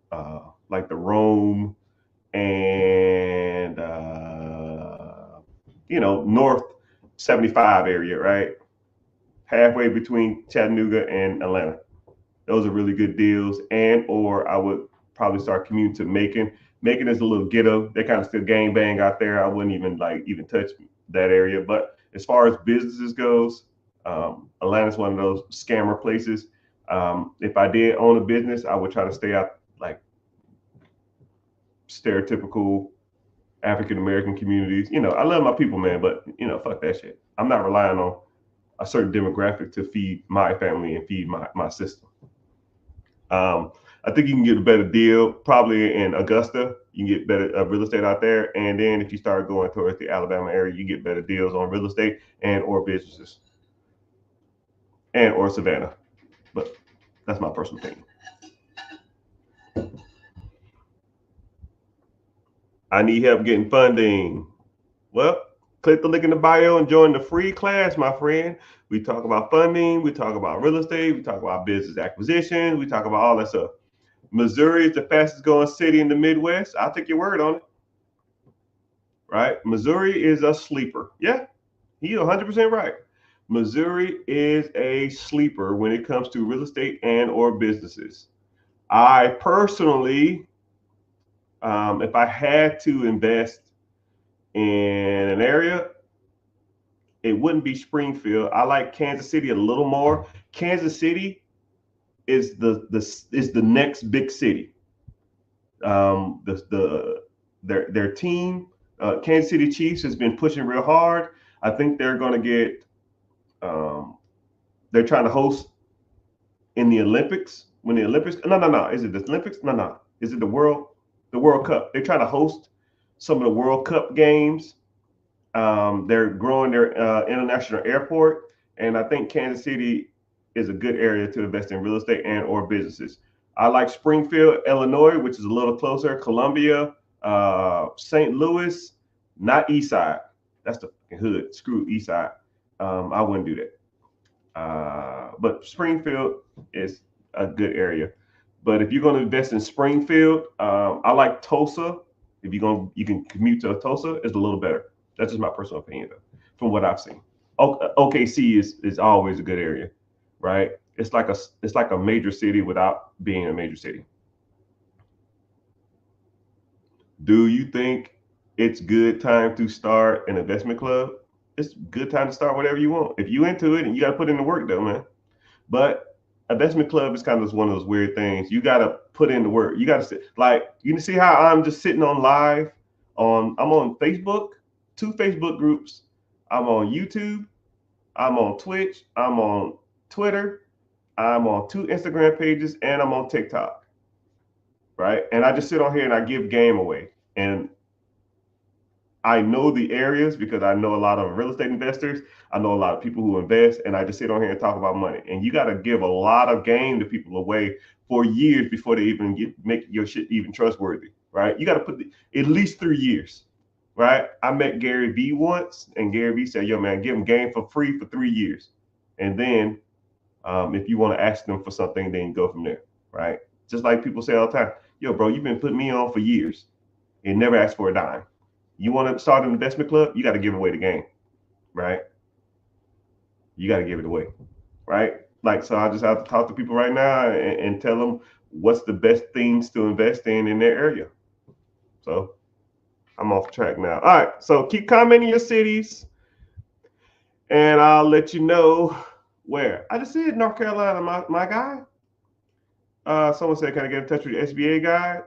the Rome and north 75 area, right? Halfway between Chattanooga and Atlanta. Those are really good deals. And or I would probably start commuting to Macon. Macon is a little ghetto. They kind of still gang bang out there. I wouldn't even touch that area. But as far as businesses goes, Atlanta's one of those scammer places. If I did own a business, I would try to stay out like stereotypical African American communities. I love my people, man, but fuck that shit. I'm not relying on a certain demographic to feed my family and feed my system. I think you can get a better deal probably in Augusta. You can get better real estate out there, and then if you start going towards the Alabama area, you get better deals on real estate and or businesses and or Savannah. But that's my personal opinion. I need help getting funding. Well, click the link in the bio and join the free class, my friend. We talk about funding, we talk about real estate, we talk about business acquisition, we talk about all that stuff. Missouri is the fastest growing city in the Midwest. I'll take your word on it. Right? Missouri is a sleeper. Yeah, he's 100% right. Missouri is a sleeper when it comes to real estate and or businesses. I personally, if I had to invest in an area, it wouldn't be Springfield. I like Kansas City a little more. Kansas City is the next big city. Their team, Kansas City Chiefs, has been pushing real hard. I think they're going to get. They're trying to host in the Olympics. When the Olympics? No. Is it the Olympics? No. Is it the World Cup? They're trying to host some of the World Cup games. They're growing their international airport, and I think Kansas City is a good area to invest in real estate and or businesses. I like Springfield, Illinois, which is a little closer. Columbia, St. Louis, not East Side. That's the hood. Screw East Side. I wouldn't do that. But Springfield is a good area. But if you're going to invest in Springfield, I like Tulsa. If you can commute to Tulsa, it's a little better. That's just my personal opinion, though, from what I've seen. OKC is always a good area, right? It's like a major city without being a major city. Do you think it's good time to start an investment club? It's good time to start whatever you want. If you into it, and you got to put in the work, though, man. But investment club is kind of one of those weird things. You got to put in the work. You got to sit, like, you can see how I'm just sitting on live I'm on Facebook, 2 Facebook groups. I'm on YouTube. I'm on Twitch. I'm on Twitter. I'm on 2 Instagram pages, and I'm on TikTok. Right. And I just sit on here and I give game away. And I know the areas because I know a lot of real estate investors. I know a lot of people who invest, and I just sit on here and talk about money. And you got to give a lot of game to people away for years before they even make your shit even trustworthy, right? You got to put at least 3 years, right? I met Gary Vee once, and Gary Vee said, "Yo, man, give them game for free for 3 years, and then if you want to ask them for something, then you go from there, right?" Just like people say all the time, "Yo, bro, you've been putting me on for years and never asked for a dime. You want to start an investment club, you got to give away the game, right? You got to give it away, right?" Like, so I just have to talk to people right now and tell them what's the best things to invest in their area. So I'm off track now. All right, so keep commenting your cities, and I'll let you know where. I just said North Carolina, my guy. Someone said, "Can I get in touch with the SBA guy?"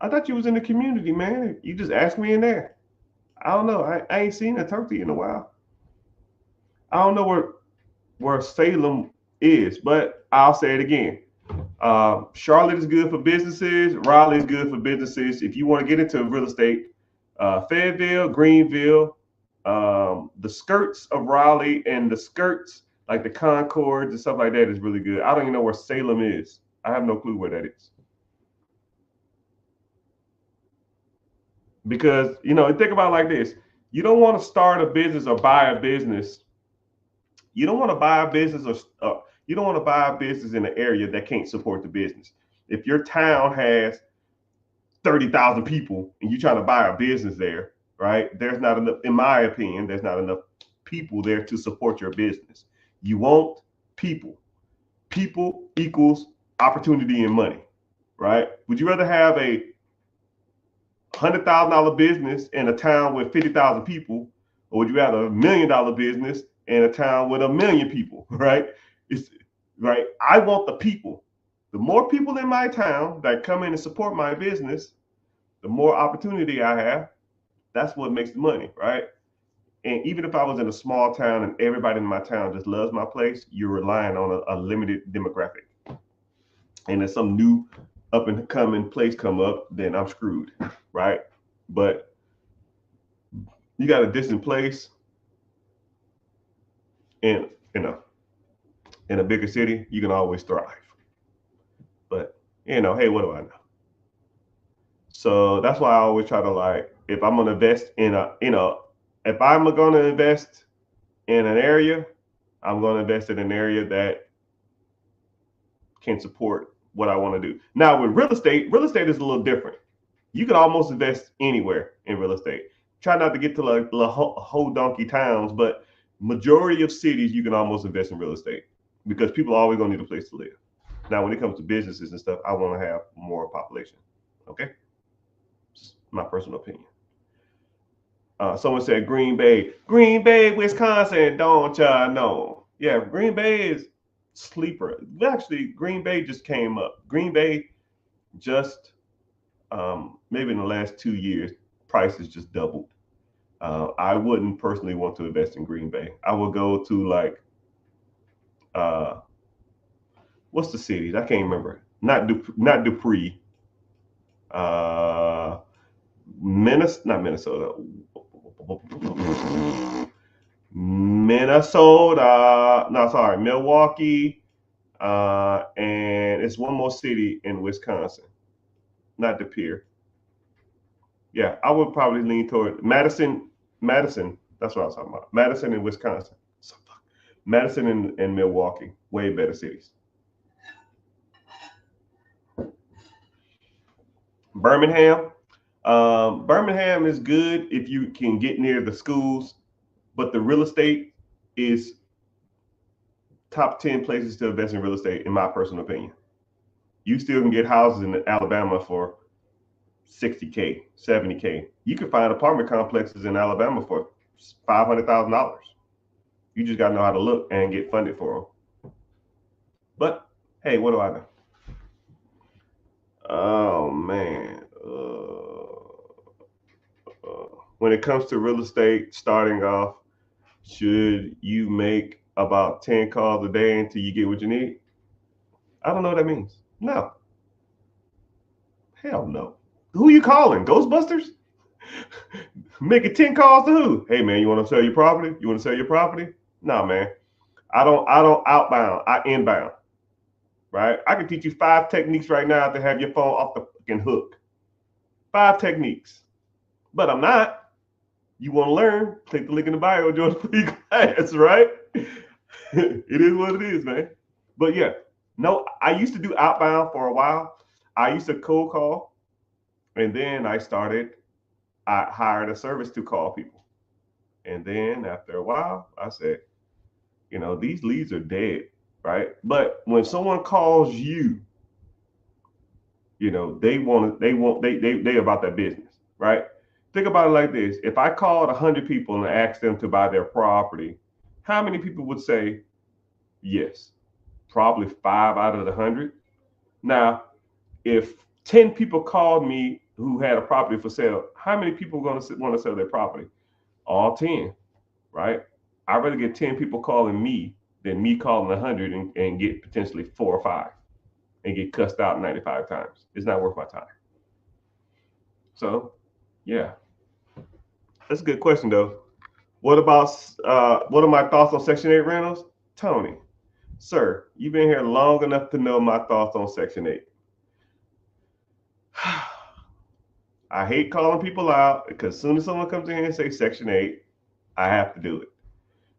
I thought you was in the community, man. You just asked me in there. I don't know. I ain't seen a turkey in a while. I don't know where Salem is, but I'll say it again. Charlotte is good for businesses. Raleigh is good for businesses. If you want to get into real estate, Fayetteville, Greenville, the skirts of Raleigh, and the skirts like the Concords and stuff like that is really good. I don't even know where Salem is. I have no clue where that is. Because, you know, think about it like this. You don't want to start a business or buy a business. You don't want to buy a business or you don't want to buy a business in an area that can't support the business. If your town has 30,000 people and you're trying to buy a business there, right? There's not enough, in my opinion, there's not enough people there to support your business. You want people. People equals opportunity and money, right? Would you rather have a $100,000 business in a town with 50,000 people, or would you rather $1 million business in a town with 1 million people, right? It's right. I want the people. The more people in my town that come in and support my business, the more opportunity I have. That's what makes the money, right? And even if I was in a small town and everybody in my town just loves my place, you're relying on a limited demographic. And if some new up and coming place come up, then I'm screwed, right? But you got a distant place in in a bigger city, you can always thrive. But hey, what do I know? So that's why I always try to, like, if I'm gonna invest in if I'm gonna invest in an area, I'm gonna invest in an area that can support what I want to do. Now with real estate is a little different. You can almost invest anywhere in real estate. Try not to get to like the whole donkey towns, but majority of cities you can almost invest in real estate because people are always gonna need a place to live. Now, when it comes to businesses and stuff, I want to have more population. Okay, just my personal opinion. Someone said Green Bay, Wisconsin. Don't y'all know? Yeah, Green Bay is sleeper. Actually, Green Bay just came up. Green Bay just maybe in the last 2 years, prices just doubled. I wouldn't personally want to invest in Green Bay. I would go to like what's the cities? I can't remember. Not Dupree. Not Minnesota. Minnesota. No, sorry, Milwaukee. And it's one more city in Wisconsin. Not De Pere. Yeah, I would probably lean toward Madison. Madison. That's what I was talking about. Madison and Wisconsin. Madison and Milwaukee. Way better cities. Birmingham. Birmingham is good if you can get near the schools, but the real estate is top 10 places to invest in real estate, in my personal opinion. You still can get houses in Alabama for $60K, $70K. You can find apartment complexes in Alabama for $500,000. You just got to know how to look and get funded for them. But hey, what do I know? Oh man. When it comes to real estate, starting off, should you make about 10 calls a day until you get what you need? I don't know what that means. No. Hell no. Who you calling? Ghostbusters? Making 10 calls to who? Hey man, you want to sell your property? You want to sell your property? No, man. I don't outbound. I inbound. Right? I can teach you 5 techniques right now to have your phone off the fucking hook. 5 techniques. But I'm not. You want to learn? Click the link in the bio, join the free class, right? It is what it is, man. But yeah, no, I used to do outbound for a while. I used to cold call, and then I hired a service to call people. And then after a while, I said, these leads are dead, right? But when someone calls you, they about that business, right? Think about it like this. If I called 100 people and asked them to buy their property, how many people would say yes? Probably 5 out of the 100. Now, if 10 people called me who had a property for sale, how many people are going to want to sell their property? All 10, right? I'd rather get 10 people calling me than me calling 100 and get potentially 4 or 5 and get cussed out 95 times. It's not worth my time. So, yeah. That's a good question though. What about what are my thoughts on Section 8 rentals? Tony, sir, you've been here long enough to know my thoughts on Section 8. I hate calling people out because as soon as someone comes in here and say Section 8, I have to do it.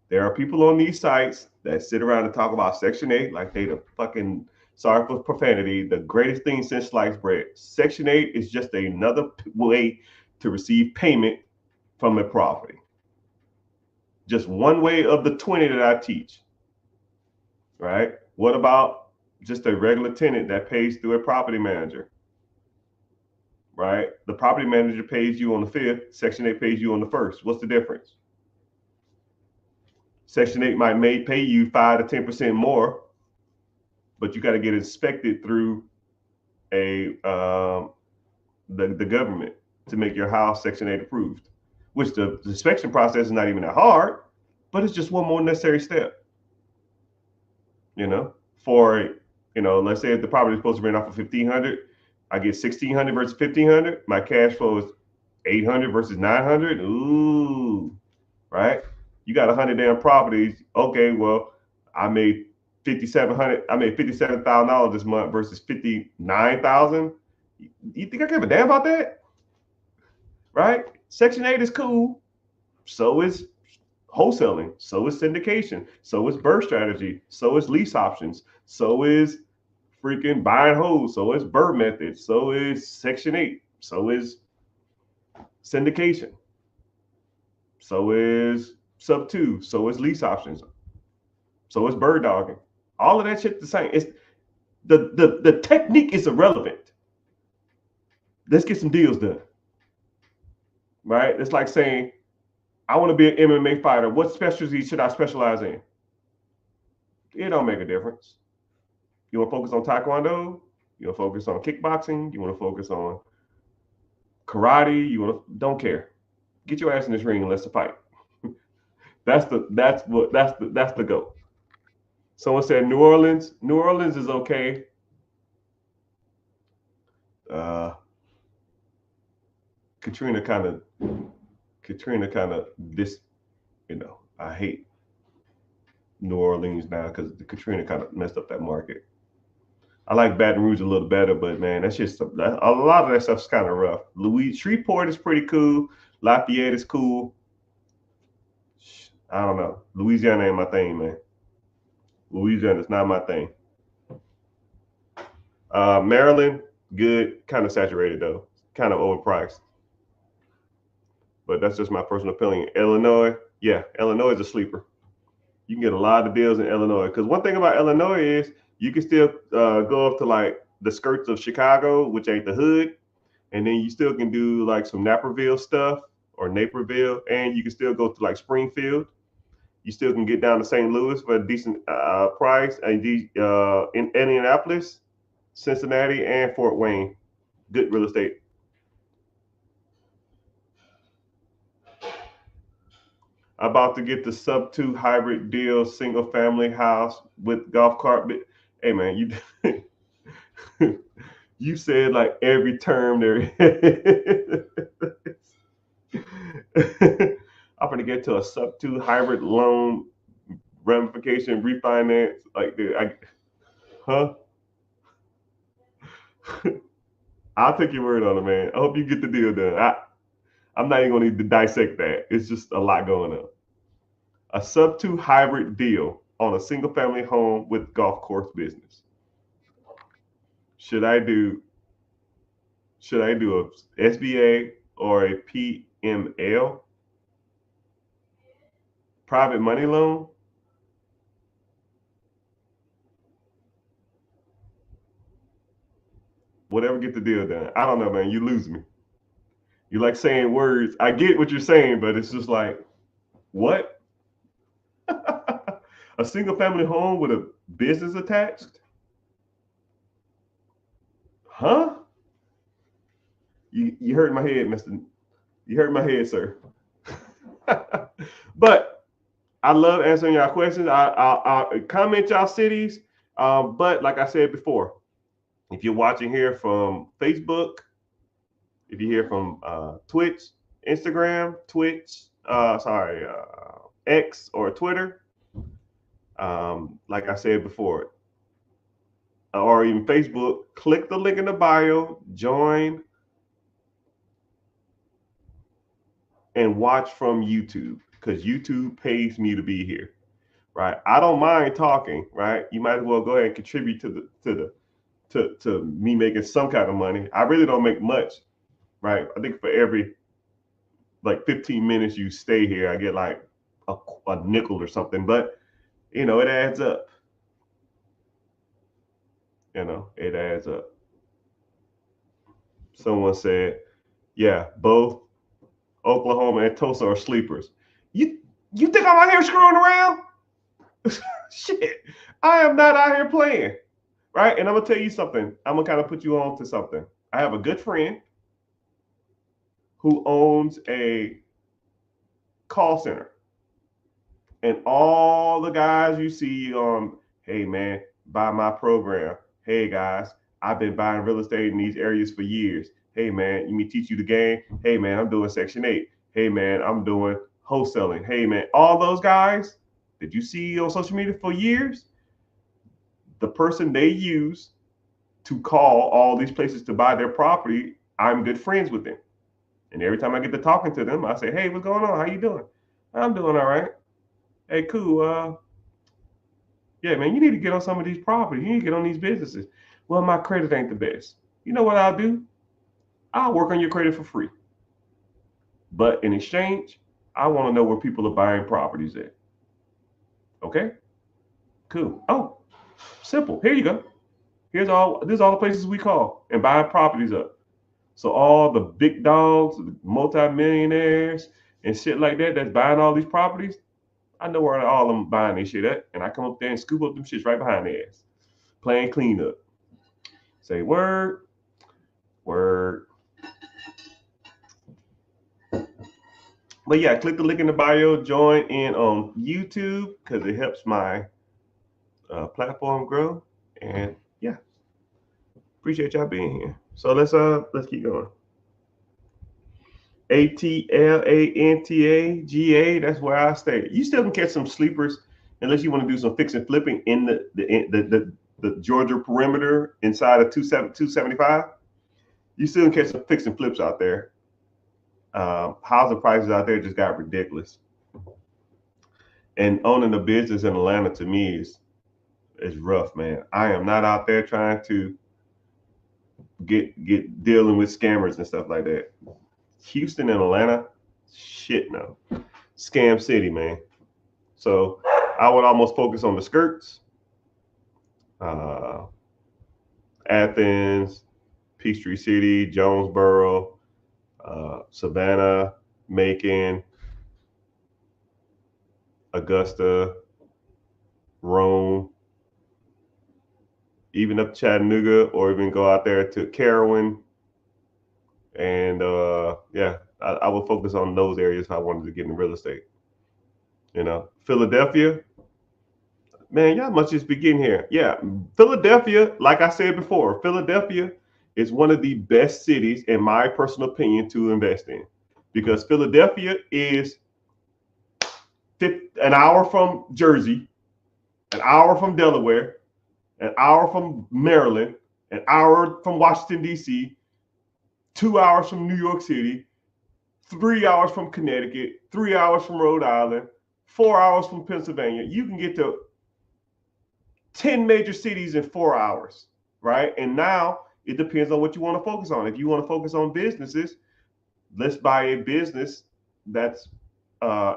There are people on these sites that sit around and talk about Section 8 like they the fucking, sorry for profanity, the greatest thing since sliced bread. Section 8 is just another way to receive payment from a property. Just one way of the 20 that I teach, right? What about just a regular tenant that pays through a property manager, right? The property manager pays you on the 5th, Section 8 pays you on the 1st. What's the difference? Section 8 might pay you 5 to 10% more, but you got to get inspected through the government to make your house Section 8 approved, which the inspection process is not even that hard, but it's just one more necessary step. For let's say if the property is supposed to rent off for $1,500, I get $1,600 versus $1,500. My cash flow is $800 versus $900. Ooh, right? You got 100 damn properties. Okay, well, I made $57,000 this month versus $59,000. You think I give a damn about that? Right? Section 8 is cool. So is wholesaling. So is syndication. So is BRRRR strategy. So is lease options. So is freaking buy and hold. So is BRRRR method. So is Section 8. So is syndication. So is sub 2. So is lease options. So is bird dogging. All of that shit the same. It's the technique is irrelevant. Let's get some deals done. Right? It's like saying, I want to be an MMA fighter. What specialty should I specialize in? It don't make a difference. You want to focus on Taekwondo? You want to focus on kickboxing? You want to focus on karate? Don't care. Get your ass in this ring and let's fight. That's the goal. Someone said New Orleans. New Orleans is okay. Katrina kind of this, I hate New Orleans now because Katrina kind of messed up that market. I like Baton Rouge a little better, but man, that's just a lot of that stuff's kind of rough. Shreveport is pretty cool. Lafayette is cool. I don't know. Louisiana ain't my thing, man. Louisiana is not my thing. Maryland, good. Kind of saturated though. Kind of overpriced. But that's just my personal opinion. Illinois, yeah, Illinois is a sleeper. You can get a lot of deals in Illinois. Because one thing about Illinois is you can still go up to like the skirts of Chicago, which ain't the hood. And then you still can do like some Naperville stuff or Naperville. And you can still go to like Springfield. You still can get down to St. Louis for a decent price. And in Indianapolis, Cincinnati, and Fort Wayne, good real estate. About to get the sub 2 hybrid deal, single family house with golf cart. Hey man, you said like every term there. I'm gonna get to a sub 2 hybrid loan ramification refinance. Like, huh? I'll take your word on it, man. I hope you get the deal done. I'm not even gonna need to dissect that. It's just a lot going on. A sub 2 hybrid deal on a single family home with golf course business. Should I do a SBA or a PML? Private money loan? Whatever, get the deal done. I don't know, man. You lose me. You like saying words. I get what you're saying, but it's just like, what? A single family home with a business attached? Huh? You hurt my head, Mr. You hurt my head, sir. But I love answering y'all questions. I'll comment y'all cities. But like I said before, if you're watching here from Facebook, if you're here from Twitch, Instagram, Twitch, X or Twitter. Like I said before, or even Facebook, click the link in the bio, join, and watch from YouTube because YouTube pays me to be here, right? I don't mind talking, right? You might as well go ahead and contribute to me making some kind of money. I really don't make much, right? I think for every like 15 minutes you stay here, I get like a nickel or something, but it adds up. It adds up. Someone said, yeah, both Oklahoma and Tulsa are sleepers. You think I'm out here screwing around? Shit, I am not out here playing, right? And I'm gonna tell you something. I'm gonna kind of put you on to something. I have a good friend who owns a call center, and all the guys you see on, hey man, buy my program. Hey guys, I've been buying real estate in these areas for years. Hey man, let me teach you the game. Hey man, I'm doing Section 8. Hey man, I'm doing wholesaling. Hey man, all those guys that you see on social media for years, the person they use to call all these places to buy their property, I'm good friends with them. And every time I get to talking to them, I say, hey, what's going on? How you doing? I'm doing all right. Hey, cool. Yeah, man, you need to get on some of these properties. You need to get on these businesses. Well, my credit ain't the best. You know what I'll do? I'll work on your credit for free. But in exchange, I want to know where people are buying properties at. Okay? Cool. Oh, simple. Here you go. This is all the places we call and buy properties up. So all the big dogs, multi-millionaires and shit like that that's buying all these properties, I know where all of them buying their shit at. And I come up there and scoop up them shits right behind their ass. Playing cleanup. Say word. But yeah, click the link in the bio, join in on YouTube because it helps my platform grow. And yeah, appreciate y'all being here. So let's keep going. ATLANTAGA, that's where I stay. You still can catch some sleepers unless you want to do some fix and flipping in the Georgia perimeter inside of 275. You still can catch some fix and flips out there. Housing prices out there just got ridiculous. And owning a business in Atlanta to me is rough, man. I am not out there trying to get dealing with scammers and stuff like that. Houston and Atlanta, shit no. Scam city, man. So I would almost focus on the skirts. Athens, Peachtree City, Jonesboro, Savannah, Macon, Augusta, Rome, even up to Chattanooga, or even go out there to Carrollton. And yeah, I would focus on those areas if I wanted to get in real estate. Philadelphia, man, y'all must just begin here. Yeah, Philadelphia, like I said before, Philadelphia is one of the best cities, in my personal opinion, to invest in, because Philadelphia is an hour from Jersey, an hour from Delaware, an hour from Maryland, an hour from Washington, D.C., 2 hours from New York City, 3 hours from Connecticut, 3 hours from Rhode Island, 4 hours from Pennsylvania. You can get to 10 major cities in 4 hours, right? And now it depends on what you want to focus on. If you want to focus on businesses, let's buy a business that's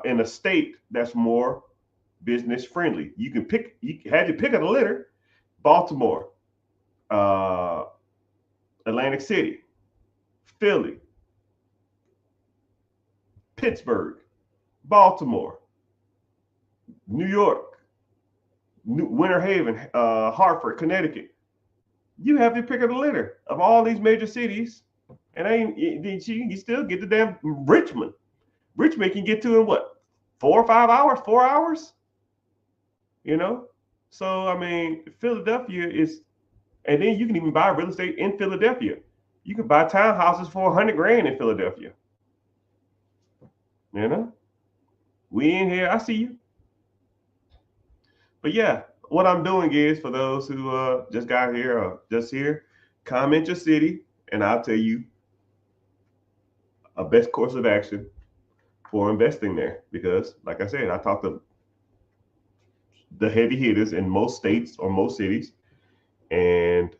in a state that's more business friendly. You can pick, you had your pick of the litter: Baltimore, Atlantic City, Philly, Pittsburgh, Baltimore, New York, Winter Haven, Hartford, Connecticut. You have your pick of the litter of all these major cities, and you still get the damn Richmond. Richmond can get to in what, 4 or 5 hours, 4 hours? So I mean, Philadelphia is, and then you can even buy real estate in Philadelphia. You can buy townhouses for $100,000 in Philadelphia. You know, we in here. I see you. But yeah, what I'm doing is for those who just got here or just here, comment your city, and I'll tell you a best course of action for investing there. Because, like I said, I talked to the heavy hitters in most states or most cities, and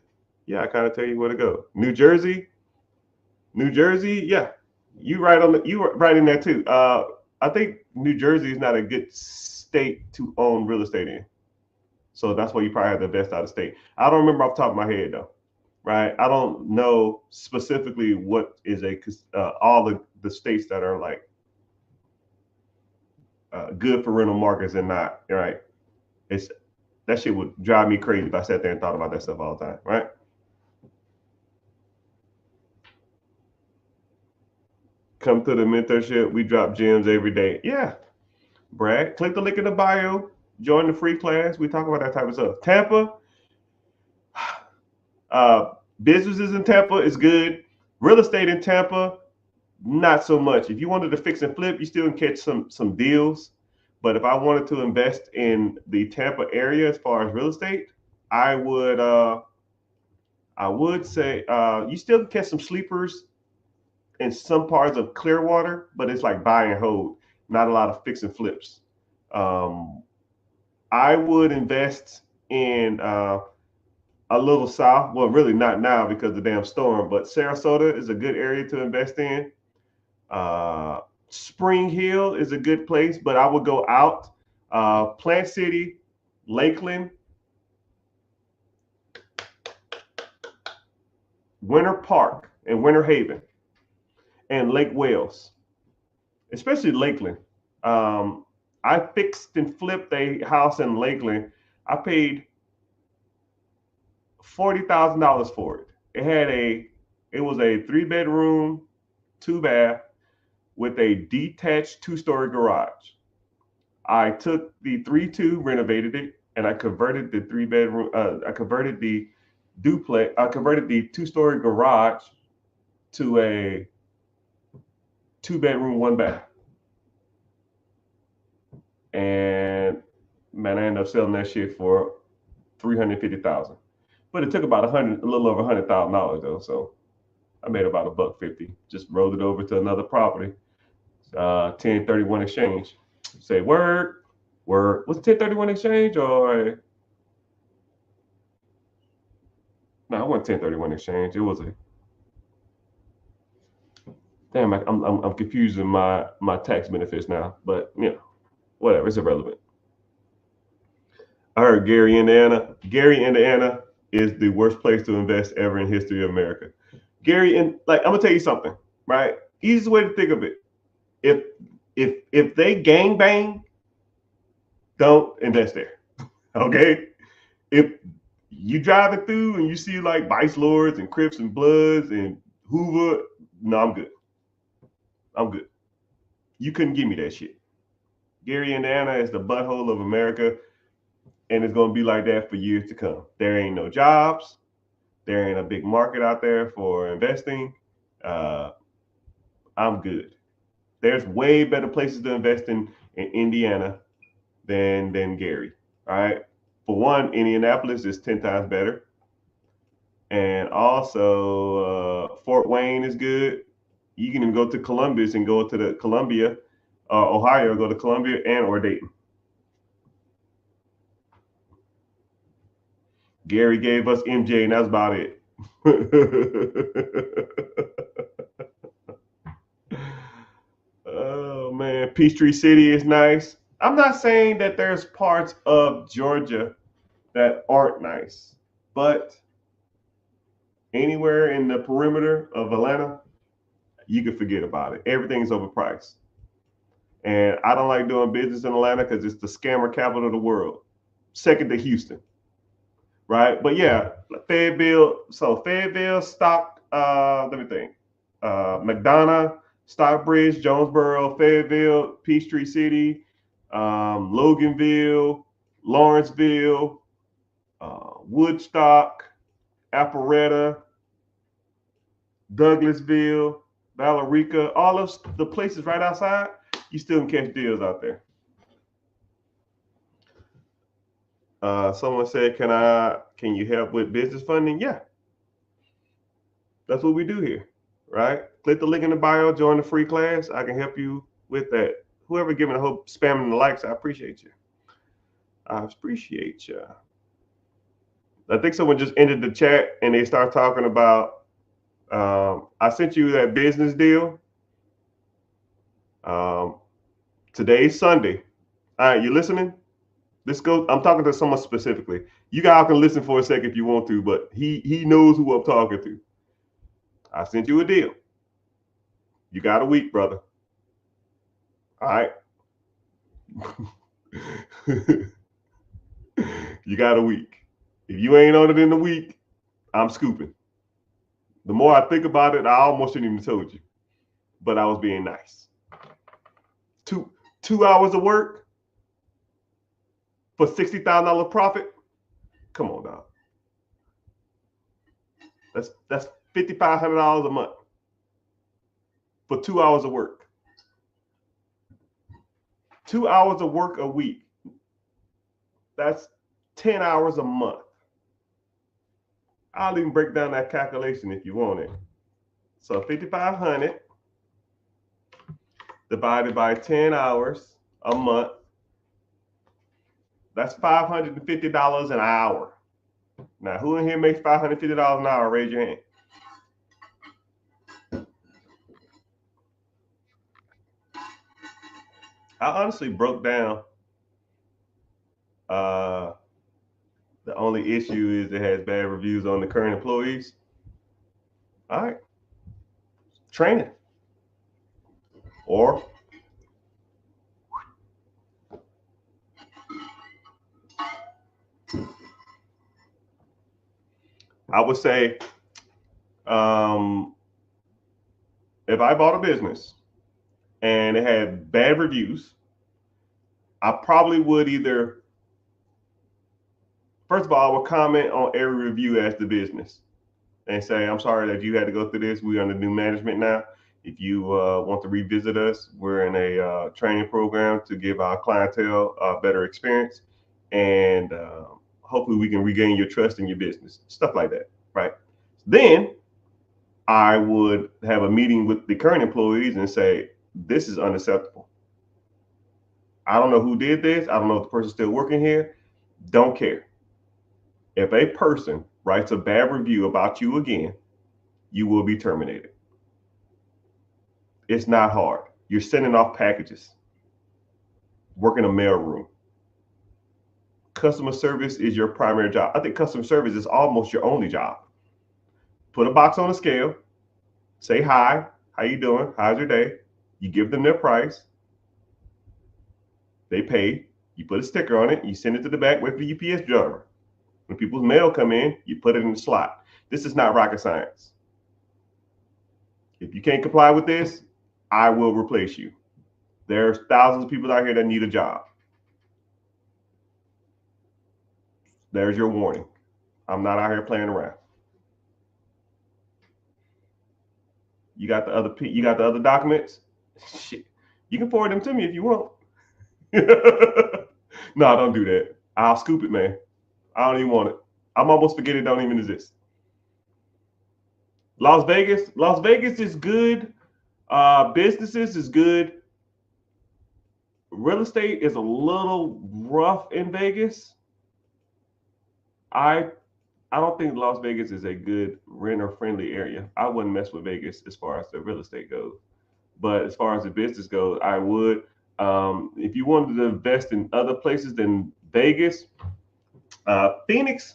yeah, I kind of tell you where to go. New Jersey, yeah, you were right in there too. I think New Jersey is not a good state to own real estate in, so that's why you probably have to invest out of state. I don't remember off the top of my head though, right? I don't know specifically what is all the states that are like good for rental markets and not, right? It's that shit would drive me crazy if I sat there and thought about that stuff all the time, right? Come to the mentorship. We drop gems every day. Yeah, Brad, click the link in the bio. Join the free class. We talk about that type of stuff. Tampa, businesses in Tampa is good. Real estate in Tampa, not so much. If you wanted to fix and flip, you still can catch some deals. But if I wanted to invest in the Tampa area as far as real estate, I would say you still can catch some sleepers in some parts of Clearwater, but it's like buy and hold, not a lot of fix and flips. Um, I would invest in a little south. Well, really not now because of the damn storm, but Sarasota is a good area to invest in. Uh, Spring Hill is a good place, but I would go out. Plant City, Lakeland, Winter Park, and Winter Haven, and Lake Wales, especially Lakeland. Um, I fixed and flipped a house in Lakeland. I paid $40,000 for it. It was a 3 bedroom, 2 bath with a detached 2 story garage. I took the 3-2, renovated it, and I converted the 3 bedroom. I converted the duplex. I converted the 2 story garage to a 2 bedroom, 1 bath. And man, I ended up selling that shit for 350,000. But it took about a little over $100,000 though. So I made about $150. Just rolled it over to another property. 1031 exchange. Say word, word. Was it 1031 exchange or no? It wasn't 1031 exchange. It was a damn. I'm confusing my tax benefits now. But you know, whatever. It's irrelevant. I heard Gary, Indiana. Gary, Indiana is the worst place to invest ever in history of America. Gary, and like I'm gonna tell you something, right? Easiest way to think of it. If if they gang bang, don't invest there. Okay? If you driving through and you see like Vice Lords and Crips and Bloods and Hoover, no, I'm good. I'm good. You couldn't give me that shit. Gary, Indiana is the butthole of America, and it's gonna be like that for years to come. There ain't no jobs. There ain't a big market out there for investing. Uh, I'm good. There's way better places to invest in Indiana than Gary. All right. For one, Indianapolis is 10 times better, and also Fort Wayne is good. You can even go to Columbus and go to the Columbia, Ohio. Go to Columbia and or Dayton. Gary gave us MJ, and that's about it. Oh man, Peachtree City is nice. I'm not saying that there's parts of Georgia that aren't nice, but anywhere in the perimeter of Atlanta, you can forget about it. Everything's overpriced. And I don't like doing business in Atlanta because it's the scammer capital of the world, second to Houston, right? But yeah, Fayetteville. So Fayetteville, let me think. McDonough, Stockbridge, Jonesboro, Fayetteville, Peachtree City, Loganville, Lawrenceville, Woodstock, Alpharetta, Douglasville, Billerica, all of the places right outside. You still can catch deals out there. Someone said, can you help with business funding? Yeah. That's what we do here, right? Click the link in the bio, join the free class. I can help you with that. Whoever giving a hope, spamming the likes, I appreciate you. I appreciate you. I think someone just ended the chat and they start talking about, I sent you that business deal. Today's Sunday. All right, you listening? I'm talking to someone specifically. You guys can listen for a second if you want to, but he knows who I'm talking to. I sent you a deal. You got a week, brother. All right. You got a week. If you ain't on it in a week, I'm scooping. The more I think about it, I almost shouldn't even told you, but I was being nice. 2 hours of work for $60,000 profit. Come on, dog. That's $5,500 a month for 2 hours of work. 2 hours of work a week. That's 10 hours a month. I'll even break down that calculation if you want it. So 5,500 divided by 10 hours a month. That's $550 an hour. Now, who in here makes $550 an hour? Raise your hand. I honestly broke down. The only issue is it has bad reviews on the current employees. All right. Training. Or I would say, if I bought a business and it had bad reviews, I probably would either, first of all, I would comment on every review as the business and say, I'm sorry that you had to go through this. We're under new management now. If you want to revisit us, we're in a training program to give our clientele a better experience. And hopefully we can regain your trust in your business, stuff like that, right? Then I would have a meeting with the current employees and say, this is unacceptable. I don't know who did this. I don't know if the person's still working here. Don't care. If a person writes a bad review about you again, you will be terminated. It's not hard. You're sending off packages, working a mailroom. Customer service is your primary job. I think customer service is almost your only job. Put a box on a scale, say hi, how you doing? How's your day? You give them their price. They pay. You put a sticker on it. You send it to the back, wait for the UPS driver. When people's mail come in, you put it in the slot. This is not rocket science. If you can't comply with this, I will replace you. There's thousands of people out here that need a job. There's your warning. I'm not out here playing around. You got the other documents? Shit. You can forward them to me if you want. No, don't do that. I'll scoop it, man. I don't even want it. I'm almost forget it don't even exist. Las Vegas is good. Businesses is good. Real estate is a little rough in Vegas. I don't think Las Vegas is a good renter-friendly area. I wouldn't mess with Vegas as far as the real estate goes. But as far as the business goes, I would. If you wanted to invest in other places than Vegas, Phoenix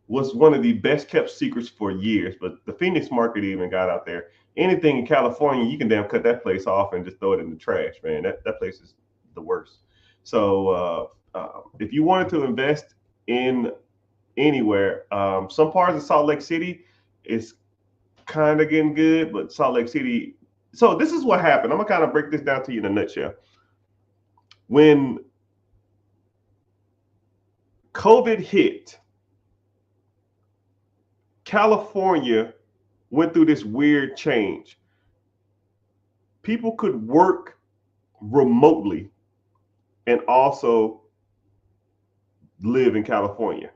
was one of the best kept secrets for years, but the Phoenix market even got out there. Anything in California, you can damn cut that place off and just throw it in the trash, man. That place is the worst. So if you wanted to invest in anywhere, some parts of Salt Lake City is kind of getting good, but Salt Lake City. So this is what happened. I'm gonna kind of break this down to you in a nutshell. When COVID hit, California went through this weird change. People could work remotely and also live in California.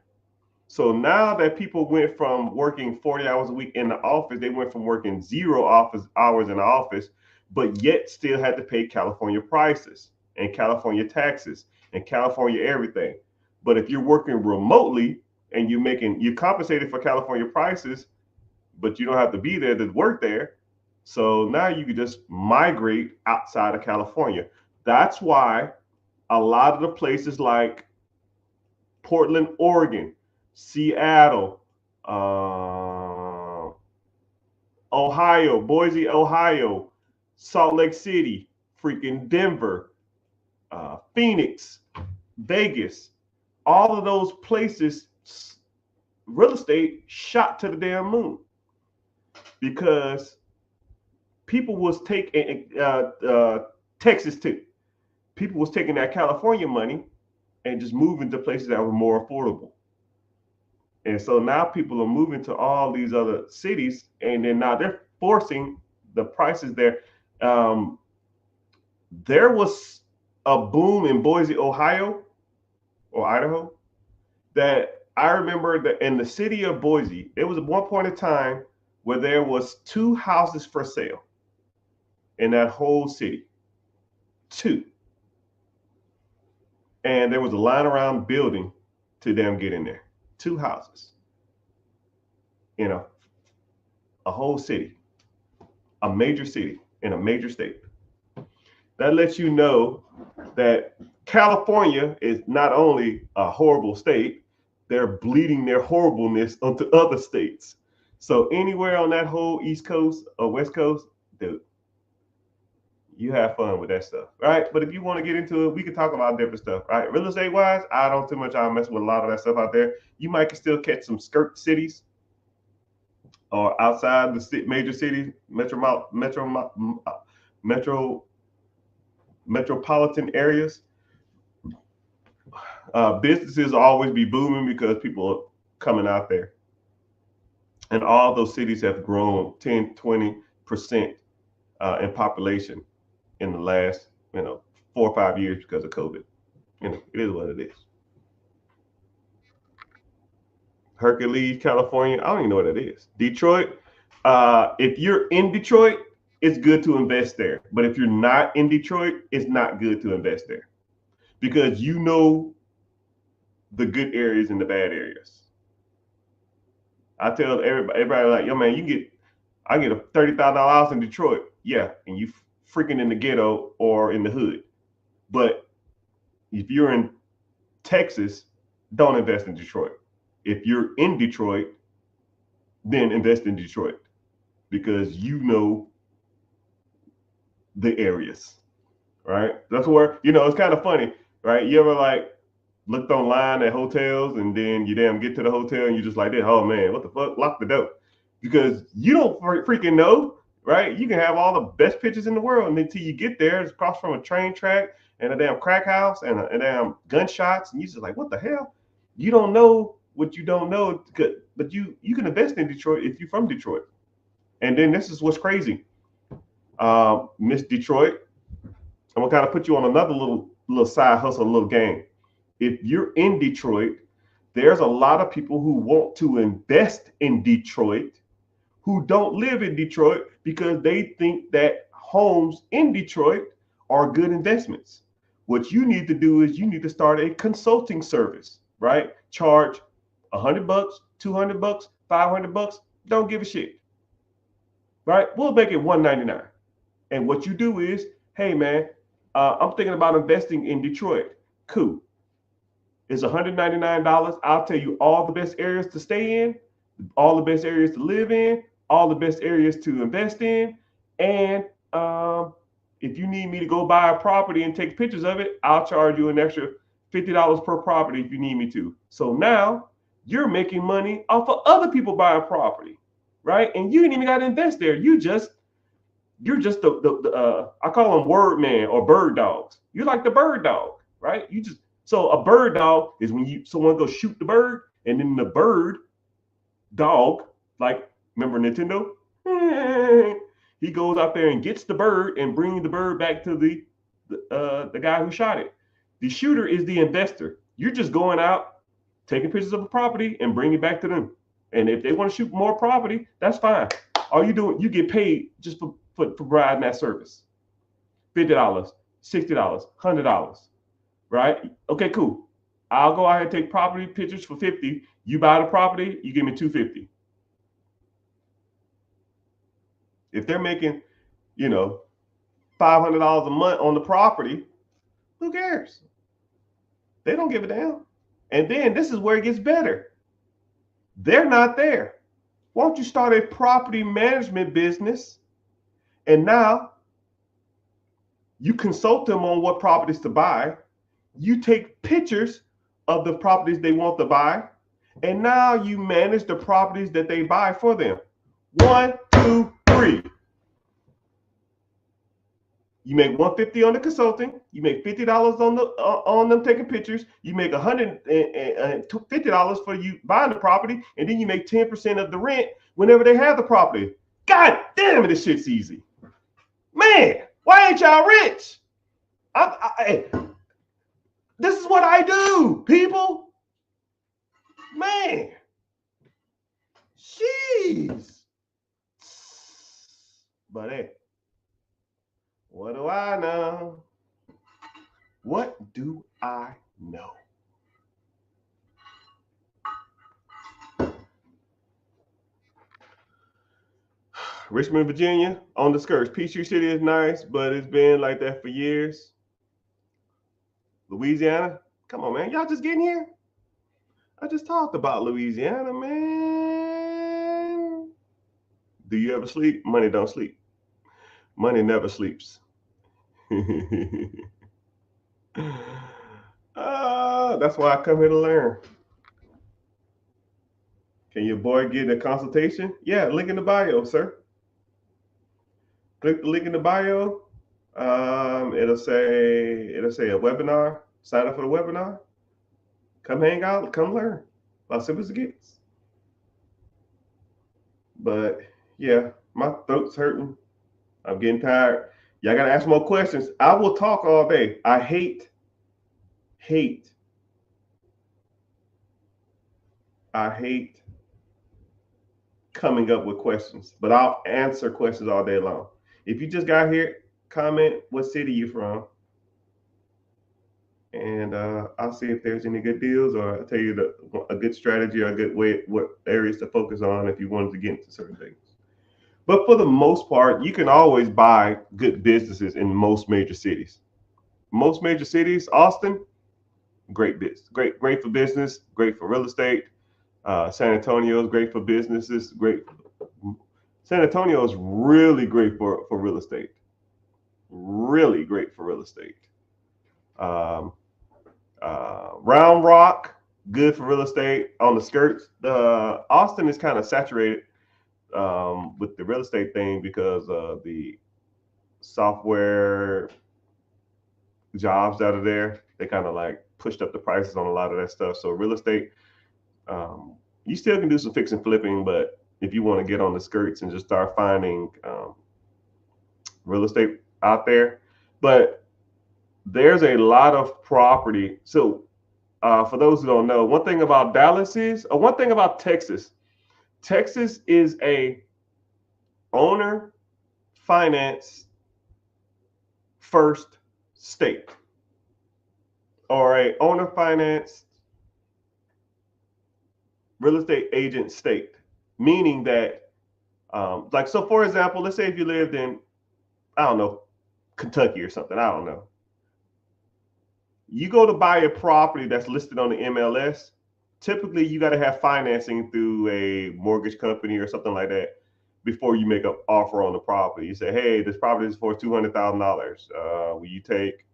So now that people went from working 40 hours a week in the office, they went from working 0 office hours in the office, but yet still had to pay California prices and California taxes and California everything. But if you're working remotely and you're compensated for California prices, but you don't have to be there to work there. So now you can just migrate outside of California. That's why a lot of the places like Portland, Oregon, Seattle, Ohio, Boise, Ohio, Salt Lake City, freaking Denver, Phoenix, Vegas, all of those places, real estate shot to the damn moon because people was taking Texas too. People was taking that California money and just moving to places that were more affordable. And so now people are moving to all these other cities, and then now they're forcing the prices there. There was a boom in Boise, Ohio, or Idaho, that I remember that in the city of Boise, it was at one point in time where there was 2 houses for sale in that whole city. 2. And there was a line around building to them get in there. 2 houses. You know, a whole city, a major city in a major state. That lets you know that California is not only a horrible state, they're bleeding their horribleness onto other states. So anywhere on that whole East Coast or West Coast, dude, you have fun with that stuff, right? But if you want to get into it, we can talk about different stuff, right? Real estate wise, I don't too much. I mess with a lot of that stuff out there. You might still catch some skirt cities or outside the major cities, metropolitan areas. Businesses will always be booming because people are coming out there. And all those cities have grown 10, 20% in population in the last, 4 or 5 years because of COVID. It is what it is. Hercules, California, I don't even know what that is. Detroit, if you're in Detroit, it's good to invest there. But if you're not in Detroit, it's not good to invest there because you know the good areas and the bad areas. I tell everybody like, yo, man, I get a $30,000 house in Detroit. Yeah, and you freaking in the ghetto or in the hood. But if you're in Texas, don't invest in Detroit. If you're in Detroit, then invest in Detroit because you know the areas, right? That's where, it's kind of funny, right? You ever like looked online at hotels and then you damn get to the hotel and you're just like, oh man, what the fuck? Lock the door. Because you don't freaking know, right? You can have all the best pictures in the world and until you get there, it's across from a train track and a damn crack house and a damn gunshots. And you're just like, what the hell? You don't know what you don't know, but you can invest in Detroit if you're from Detroit. And then this is what's crazy. Miss Detroit, I'm gonna kind of put you on another little side hustle, little game. If you're in Detroit, there's a lot of people who want to invest in Detroit who don't live in Detroit because they think that homes in Detroit are good investments. What you need to do is you need to start a consulting service, right? Charge $100, $200, $500, don't give a shit, right? We'll make it $199. And what you do is, hey man, I'm thinking about investing in Detroit. Cool. It's $199. I'll tell you all the best areas to stay in, all the best areas to live in, all the best areas to invest in. And if you need me to go buy a property and take pictures of it, I'll charge you an extra $50 per property if you need me to. So now you're making money off of other people buying property, right? And you ain't even got to invest there. You're just the I call them word man or bird dogs. You're like the bird dog, right? So a bird dog is when someone goes shoot the bird, and then the bird dog, like remember Nintendo? He goes out there and gets the bird and brings the bird back to the the guy who shot it. The shooter is the investor. You're just going out, taking pictures of a property and bringing it back to them. And if they want to shoot more property, that's fine. All you do, you get paid just for providing that service. $50, $60, $100, right? Okay, cool. I'll go out and take property pictures for $50. You buy the property, you give me $250. If they're making, $500 a month on the property, who cares? They don't give a damn. And then this is where it gets better. They're not there. Why don't you start a property management business? And now you consult them on what properties to buy. You take pictures of the properties they want to buy. And now you manage the properties that they buy for them. 1, 2, 3. You make $150 on the consulting. You make $50 on them taking pictures. You make $150 for you buying the property, and then you make 10% of the rent whenever they have the property. God damn it, this shit's easy, man. Why ain't y'all rich? This is what I do, people. Man, jeez. But hey. What do I know? What do I know? Richmond, Virginia, on the skirts. Peachtree City is nice, but it's been like that for years. Louisiana, come on, man. Y'all just getting here? I just talked about Louisiana, man. Do you ever sleep? Money don't sleep. Money never sleeps. That's why I come here to learn. Can your boy get a consultation? Yeah, link in the bio, sir. Click the link in the bio. It'll say a webinar. Sign up for the webinar. Come hang out. Come learn. About simple as it gets. But yeah, my throat's hurting. I'm getting tired. Y'all gotta ask more questions. I will talk all day. I hate coming up with questions, but I'll answer questions all day long. If you just got here, comment what city you from, and I'll see if there's any good deals, or I'll tell you a good strategy or a good way, what areas to focus on if you wanted to get into certain things. But for the most part, you can always buy good businesses in most major cities. Most major cities, Austin, great business, great for business, great for real estate. San Antonio is great for businesses. San Antonio is really great for real estate. Really great for real estate. Round Rock, good for real estate. On the skirts, Austin is kind of saturated with the real estate thing because of the software jobs that are there. They kind of like pushed up the prices on a lot of that stuff. So real estate, you still can do some fix and flipping, but if you want to get on the skirts and just start finding real estate out there, but there's a lot of property. So for those who don't know, one thing about Dallas is, or one thing about Texas is a owner finance first state, or a owner finance real estate agent state, meaning that like, so for example, let's say if you lived in, I don't know, Kentucky or something, I don't know. You go to buy a property that's listed on the MLS, typically you got to have financing through a mortgage company or something like that before you make an offer on the property. You say, hey, this property is for $200,000. Will you take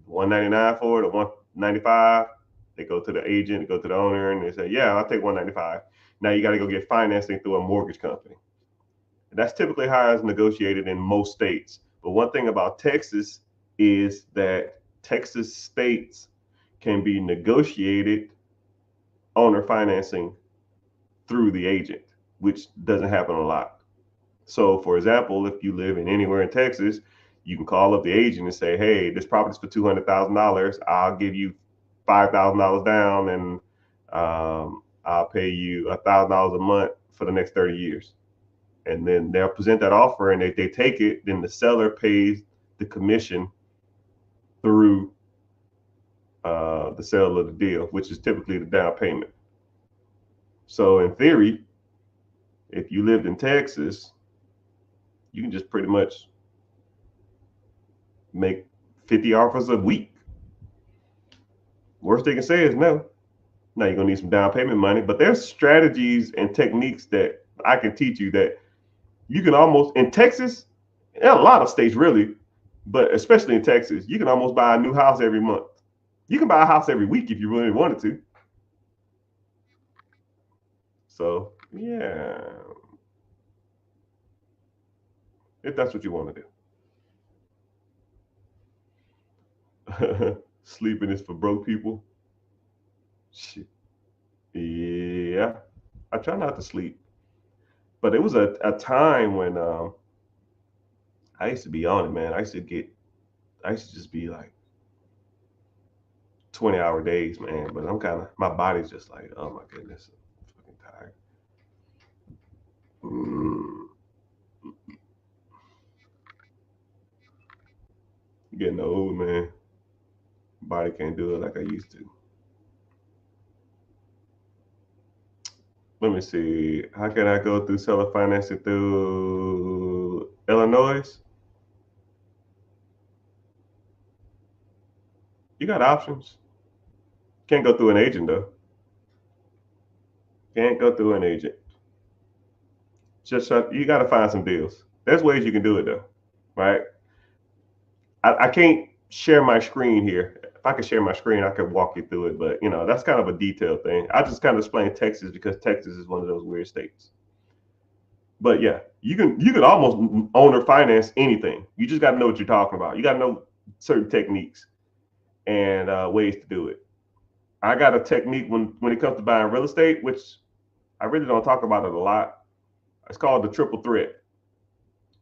$199 for it, or $195? They go to the agent, they go to the owner, and they say, yeah, I'll take $195. Now you got to go get financing through a mortgage company. And that's typically how it's negotiated in most states. But one thing about Texas is that Texas states can be negotiated owner financing through the agent, which doesn't happen a lot. So for example, if you live in anywhere in Texas, You can call up the agent and say, hey, this property's for $200,000. I'll give you $5,000 down, and I'll pay you $1,000 a month for the next 30 years. And then they'll present that offer, and if they take it, then the seller pays the commission through the sale of the deal, which is typically the down payment. So in theory, if you lived in Texas, you can just pretty much make 50 offers a week. Worst they can say is no. Now you're gonna need some down payment money, but there's strategies and techniques that I can teach you that you can almost, in Texas, in a lot of states really, but especially in Texas, you can almost buy a new house every month. You can buy a house every week if you really wanted to. So yeah, if that's what you want to do. Sleeping is for broke people. Shit. Yeah, I try not to sleep, but it was a time when I used to be on it, man. I used to just be like 20-hour days, man. But my body's just like, oh my goodness, I'm fucking tired. Getting old, man. Body can't do it like I used to. Let me see. How can I go through seller financing through Illinois? You got options. Can't go through an agent though. Can't go through an agent. You got to find some deals. There's ways you can do it though, right? I can't share my screen here. If I could share my screen, I could walk you through it, but that's kind of a detailed thing. I just kind of explain Texas because Texas is one of those weird states. But yeah, you can almost own or finance anything. You just got to know what you're talking about. You got to know certain techniques and ways to do it. I got a technique when it comes to buying real estate, which I really don't talk about it a lot. It's called the triple threat.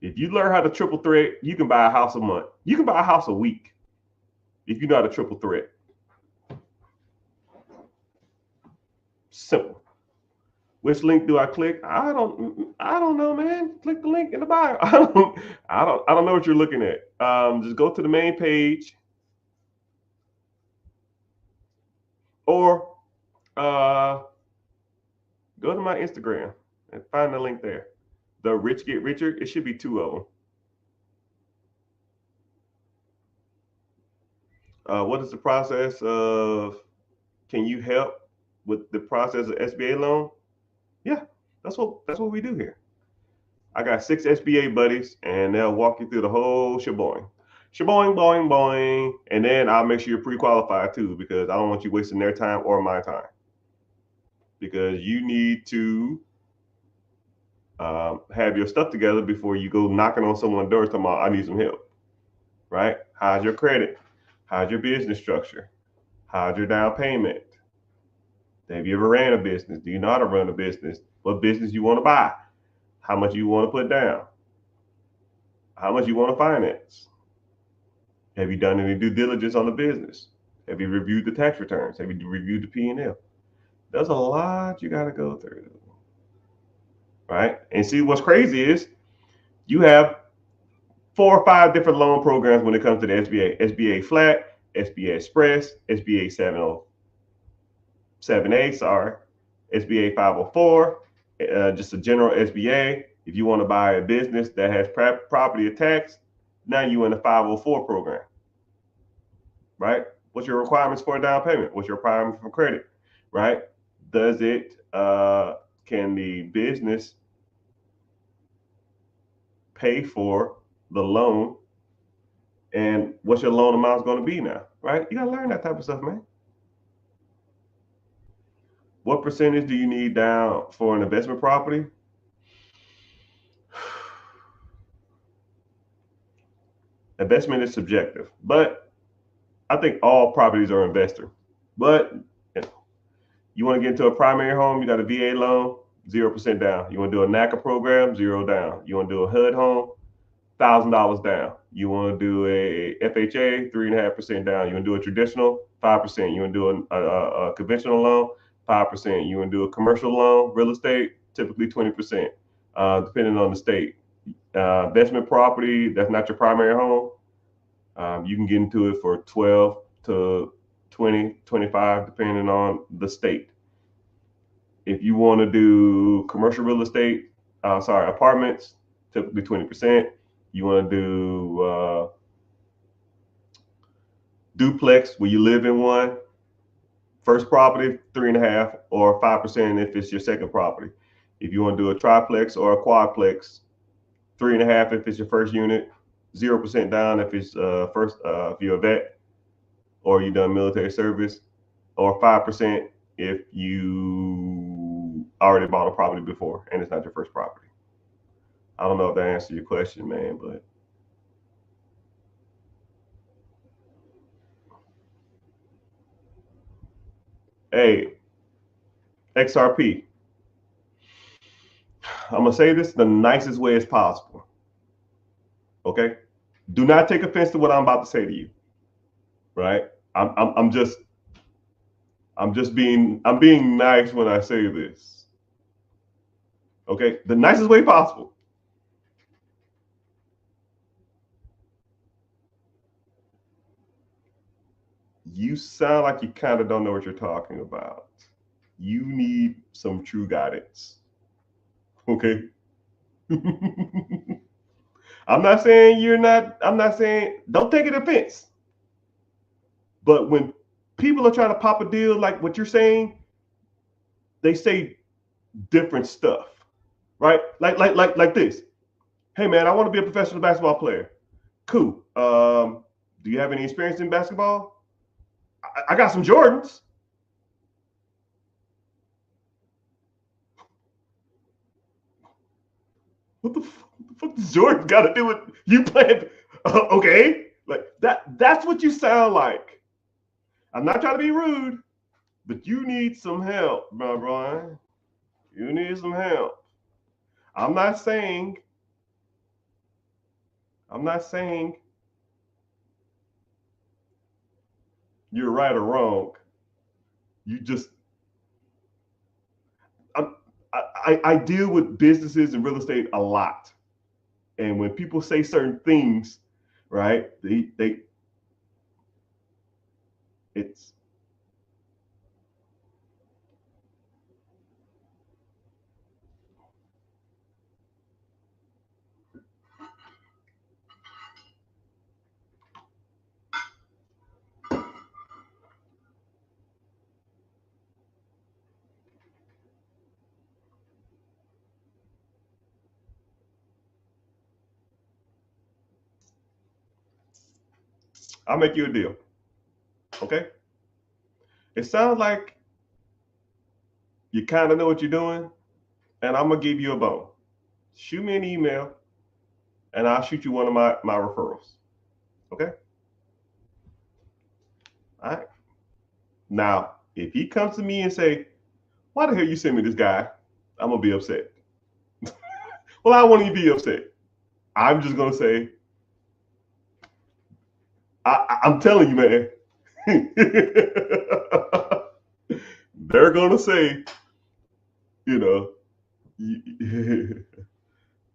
If you learn how to triple threat, you can buy a house a month. You can buy a house a week if you know how to triple threat. Simple. Which link do I click? I don't know, man. Click the link in the bio. I don't know what you're looking at. Just go to the main page, or go to my Instagram and find the link there. The Rich Get Richer. It should be 2 of them. What is the process of? Can you help with the process of SBA loan? Yeah, that's what we do here. I got 6 SBA buddies, and they'll walk you through the whole sheboing. Sheboing, boing, boing. And then I'll make sure you're pre-qualified too, because I don't want you wasting their time or my time. Because you need to have your stuff together before you go knocking on someone's door talking about, I need some help. Right? How's your credit? How's your business structure? How's your down payment? Have you ever ran a business? Do you know how to run a business? What business you want to buy? How much you want to put down? How much you want to finance? Have you done any due diligence on the business? Have you reviewed the tax returns? Have you reviewed the P&L? There's a lot you got to go through, right? And see, what's crazy is you have 4 or 5 different loan programs when it comes to the SBA. SBA Flat, SBA Express, SBA 7A, SBA 504, just a general SBA. If you want to buy a business that has property tax, now you're in the 504 program, right? What's your requirements for a down payment? What's your requirement for credit, right? Does it, can the business pay for the loan? And what's your loan amount going to be now, right? You got to learn that type of stuff, man. What percentage do you need down for an investment property? Investment is subjective, but I think all properties are investor. But you want to get into a primary home, you got a VA loan, 0% down. You want to do a NACA program, 0 down. You want to do a HUD home, $1,000 down. You want to do a FHA, 3.5% down. You want to do a traditional, 5%. You want to do a conventional loan, 5%. You want to do a commercial loan, real estate, typically 20%, depending on the state. Investment property, that's not your primary home. You can get into it for 12 to 20, 25, depending on the state. If you want to do commercial real estate, apartments, typically 20%. You want to do duplex where you live in one, first property, 3.5 or 5% if it's your second property. If you want to do a triplex or a quadplex, 3.5 if it's your first unit, 0% down if it's if you're a vet or you done military service, or 5% if you already bought a property before and it's not your first property. I don't know if that answers your question, man, but hey, XRP, I'm gonna say this the nicest way as possible. Okay, do not take offense to what I'm about to say to you. Right? I'm just being nice when I say this. Okay, the nicest way possible. You sound like you kind of don't know what you're talking about. You need some true guidance. Okay. I'm not saying you're not, I'm not saying, don't take it offense. But when people are trying to pop a deal like what you're saying, they say different stuff, right? Like this. Hey man, I want to be a professional basketball player. Cool. Do you have any experience in basketball? I got some Jordans. What the fuck does Jordan got to do with you playing? Okay, like that. That's what you sound like. I'm not trying to be rude, but you need some help, my Brian. You need some help. I'm not saying. I'm not saying you're right or wrong. You just. I deal with businesses and real estate a lot, and when people say certain things, right? They it's I'll make you a deal. Okay. It sounds like you kind of know what you're doing, and I'm gonna give you a bone. Shoot me an email, and I'll shoot you one of my referrals. Okay. All right. Now, if he comes to me and say, "Why the hell you send me this guy?" I'm gonna be upset. Well, I want you to be upset. I'm just gonna say, I'm telling you, man. They're gonna say, you know,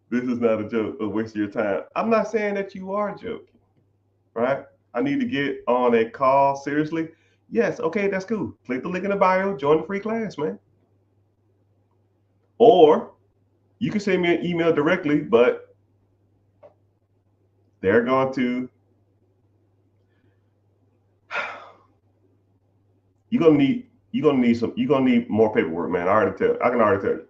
this is not a joke, a waste of your time. I'm not saying that you are joking, right? I need to get on a call seriously. Yes, okay, that's cool. Click the link in the bio, join the free class, man. Or you can send me an email directly, but they're going to you're gonna need more paperwork, man. I can already tell you.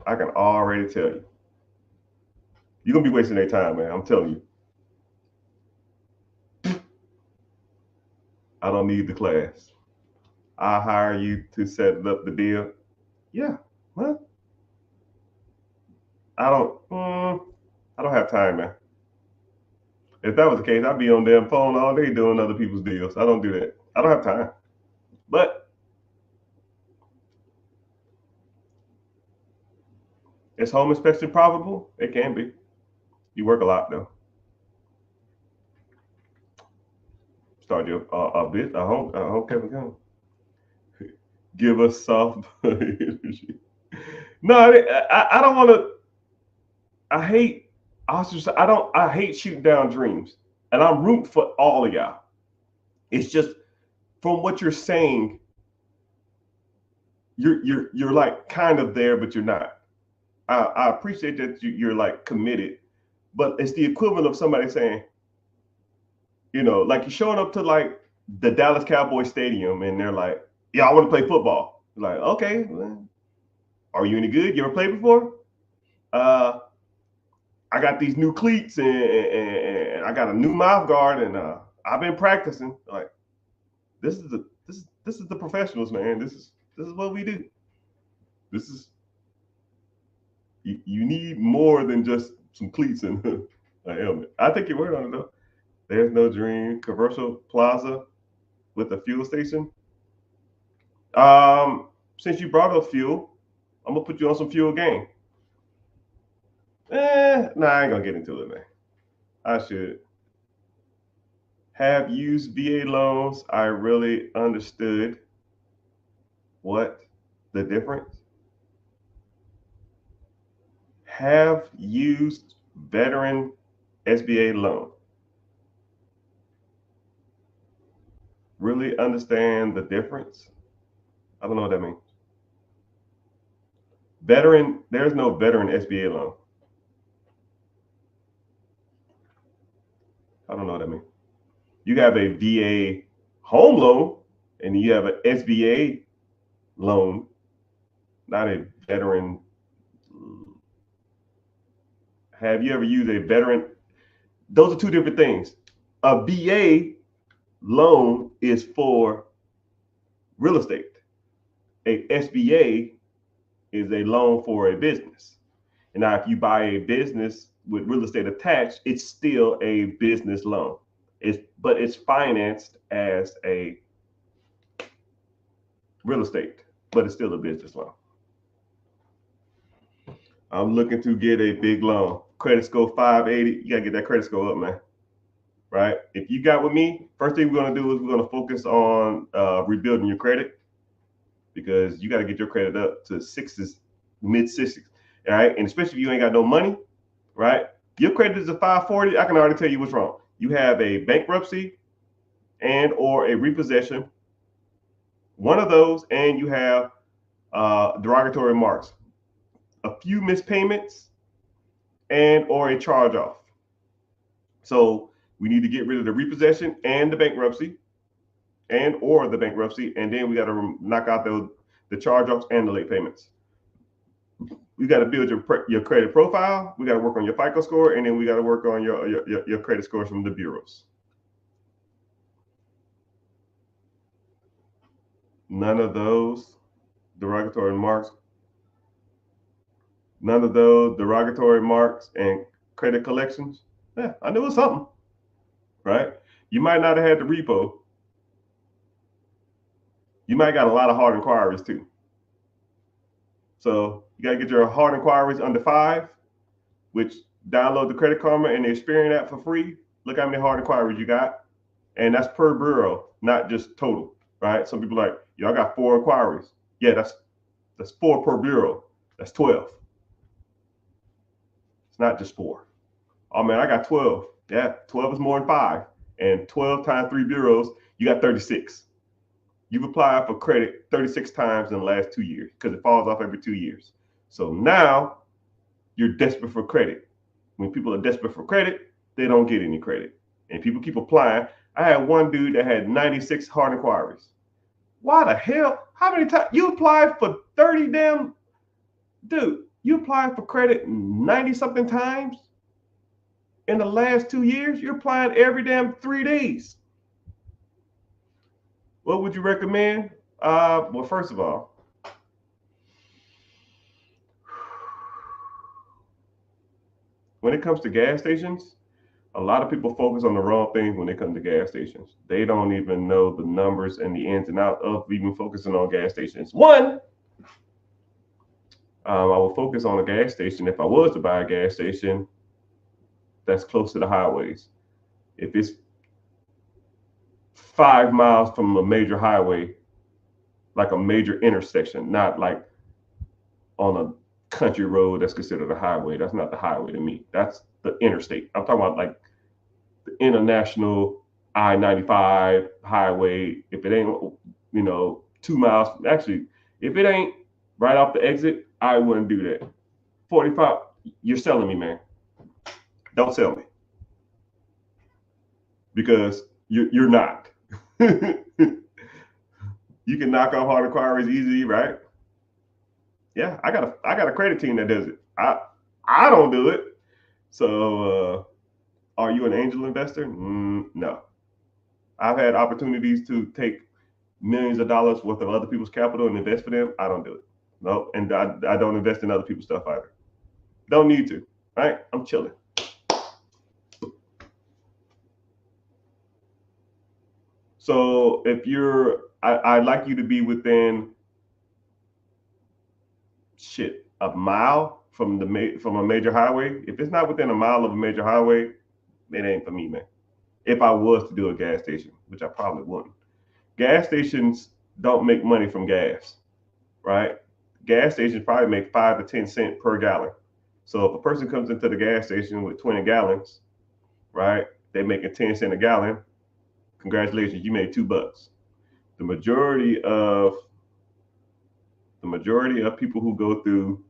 I can already tell you. You're gonna be wasting their time, man. I'm telling you. I don't need the class. I hire you to set up the deal. Yeah. Well, I don't. I don't have time, man. If that was the case, I'd be on damn phone all day doing other people's deals. I don't do that. I don't have time. But is home inspection probable? It can be. You work a lot though. Start your bit. I hope Kevin comes. Give us soft energy. No, I don't want to. I hate. I hate shooting down dreams, and I'm rooting for all of y'all. It's just from what you're saying, you're like kind of there, but you're not. I appreciate that you're like committed, but it's the equivalent of somebody saying, like you're showing up to like the Dallas Cowboys stadium, and they're like, "Yeah, I want to play football." You're like, okay, well, are you any good? You ever played before? I got these new cleats and I got a new mouth guard, and I've been practicing. Like, this is the professionals, man. This is what we do. This is you need more than just some cleats and a helmet. I think your word on it though. There's no dream. Commercial plaza with a fuel station. Since you brought up fuel, I'm gonna put you on some fuel game. Nah, I ain't gonna get into it, man. I should have used VA loans. I really understood what the difference. Have used veteran SBA loan. Really understand the difference. I don't know what that means. Veteran, there's no veteran SBA loan. I don't know what that means. You have a VA home loan and you have an SBA loan, not a veteran. Have you ever used a veteran? Those are two different things. A VA loan is for real estate. A SBA is a loan for a business. And now if you buy a business with real estate attached, it's still a business loan. But it's financed as a real estate, but it's still a business loan. I'm looking to get a big loan. Credit score 580. You gotta get that credit score up, man. Right? If you got with me, first thing we're gonna do is we're gonna focus on rebuilding your credit, because you got to get your credit up to sixes, mid 60s. All right. And especially if you ain't got no money, right? Your credit is a 540. I can already tell you what's wrong. You have a bankruptcy and or a repossession, one of those, and you have derogatory marks, a few missed payments, and or a charge off. So we need to get rid of the repossession and the bankruptcy, and or the bankruptcy, and then we got to knock out the charge-offs and the late payments. We got to build your credit profile. We got to work on your FICO score, and then we got to work on your credit scores from the bureaus. None of those derogatory marks. None of those derogatory marks and credit collections. Yeah, I knew it was something, right? You might not have had the repo. You might got a lot of hard inquiries too. So you got to get your hard inquiries under 5, which download the Credit Karma and the Experian app for free. Look how many hard inquiries you got. And that's per bureau, not just total, right? Some people are like, I got 4 inquiries. Yeah, that's 4 per bureau. That's 12. It's not just 4. Oh man, I got 12. Yeah, 12 is more than 5. And 12 times 3 bureaus, you got 36. You've applied for credit 36 times in the last 2 years, because it falls off every 2 years. So now you're desperate for credit. When people are desperate for credit, they don't get any credit. And people keep applying. I had one dude that had 96 hard inquiries. Why the hell? How many times? You applied for 30 damn... Dude, you applied for credit 90 something times in the last 2 years? You're applying every damn 3 days. What would you recommend? Well, first of all, when it comes to gas stations, a lot of people focus on the wrong things when it comes to gas stations. They don't even know the numbers and the ins and outs of even focusing on gas stations. One, I would focus on a gas station. If I was to buy a gas station, that's close to the highways. If it's 5 miles from a major highway, like a major intersection, not like on a country road that's considered a highway. That's not the highway to me. That's the interstate. I'm talking about like the international I-95 highway. If it ain't, 2 miles, actually, if it ain't right off the exit, I wouldn't do that. 45, you're selling me, man. Don't sell me. Because you're not. You can knock off hard inquiries easy, right? Yeah, I got a credit team that does it. I don't do it. So are you an angel investor? No. I've had opportunities to take millions of dollars worth of other people's capital and invest for them. I don't do it. No, and I don't invest in other people's stuff either. Don't need to, right? I'm chilling. So if I'd like you to be within a mile from a major highway. If it's not within a mile of a major highway, it ain't for me, man. If I was to do a gas station, which I probably wouldn't. Gas stations don't make money from gas, right? Gas stations probably make 5 to 10 cents per gallon. So if a person comes into the gas station with 20 gallons, right, they're making 10 cents a gallon. Congratulations, you made $2. The majority of people who go through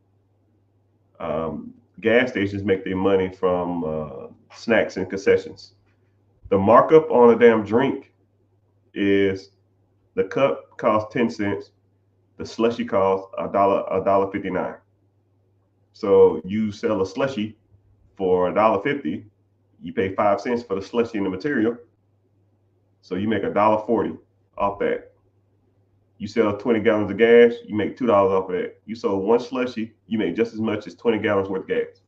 gas stations make their money from snacks and concessions. The markup on a damn drink is the cup costs 10 cents, the slushy costs $1.59. So you sell a slushy for $1.50, you pay 5 cents for the slushy and the material, so you make $1.40 off that. You sell 20 gallons of gas, you make $2 off of that. You sold one slushy, you make just as much as 20 gallons worth of gas.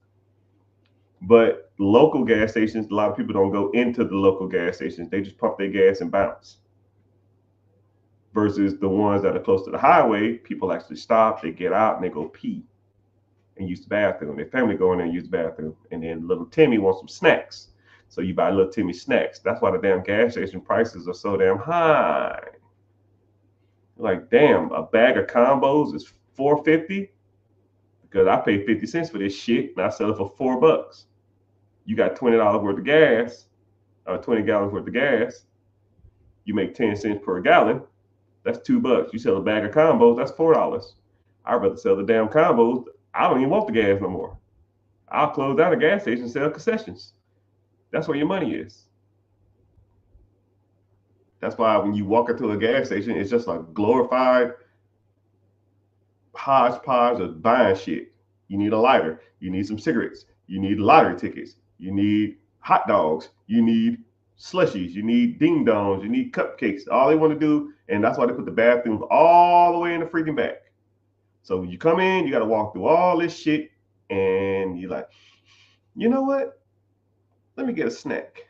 But local gas stations, a lot of people don't go into the local gas stations. They just pump their gas and bounce. Versus the ones that are close to the highway, people actually stop, they get out, and they go pee and use the bathroom. Their family go in there and use the bathroom. And then little Timmy wants some snacks. So you buy little Timmy snacks. That's why the damn gas station prices are so damn high. Like, damn, a bag of combos is $4.50 because I pay 50 cents for this shit and I sell it for $4. You got $20 worth of gas, or 20 gallons worth of gas. You make 10 cents per gallon. That's $2. You sell a bag of combos, that's $4. I'd rather sell the damn combos. I don't even want the gas no more. I'll close down the gas station and sell concessions. That's where your money is. That's why when you walk into a gas station, it's just like glorified hodgepodge of buying shit. You need a lighter. You need some cigarettes. You need lottery tickets. You need hot dogs. You need slushies. You need ding dongs. You need cupcakes. All they want to do, and that's why they put the bathrooms all the way in the freaking back. So when you come in, you got to walk through all this shit, and you're like, you know what? Let me get a snack.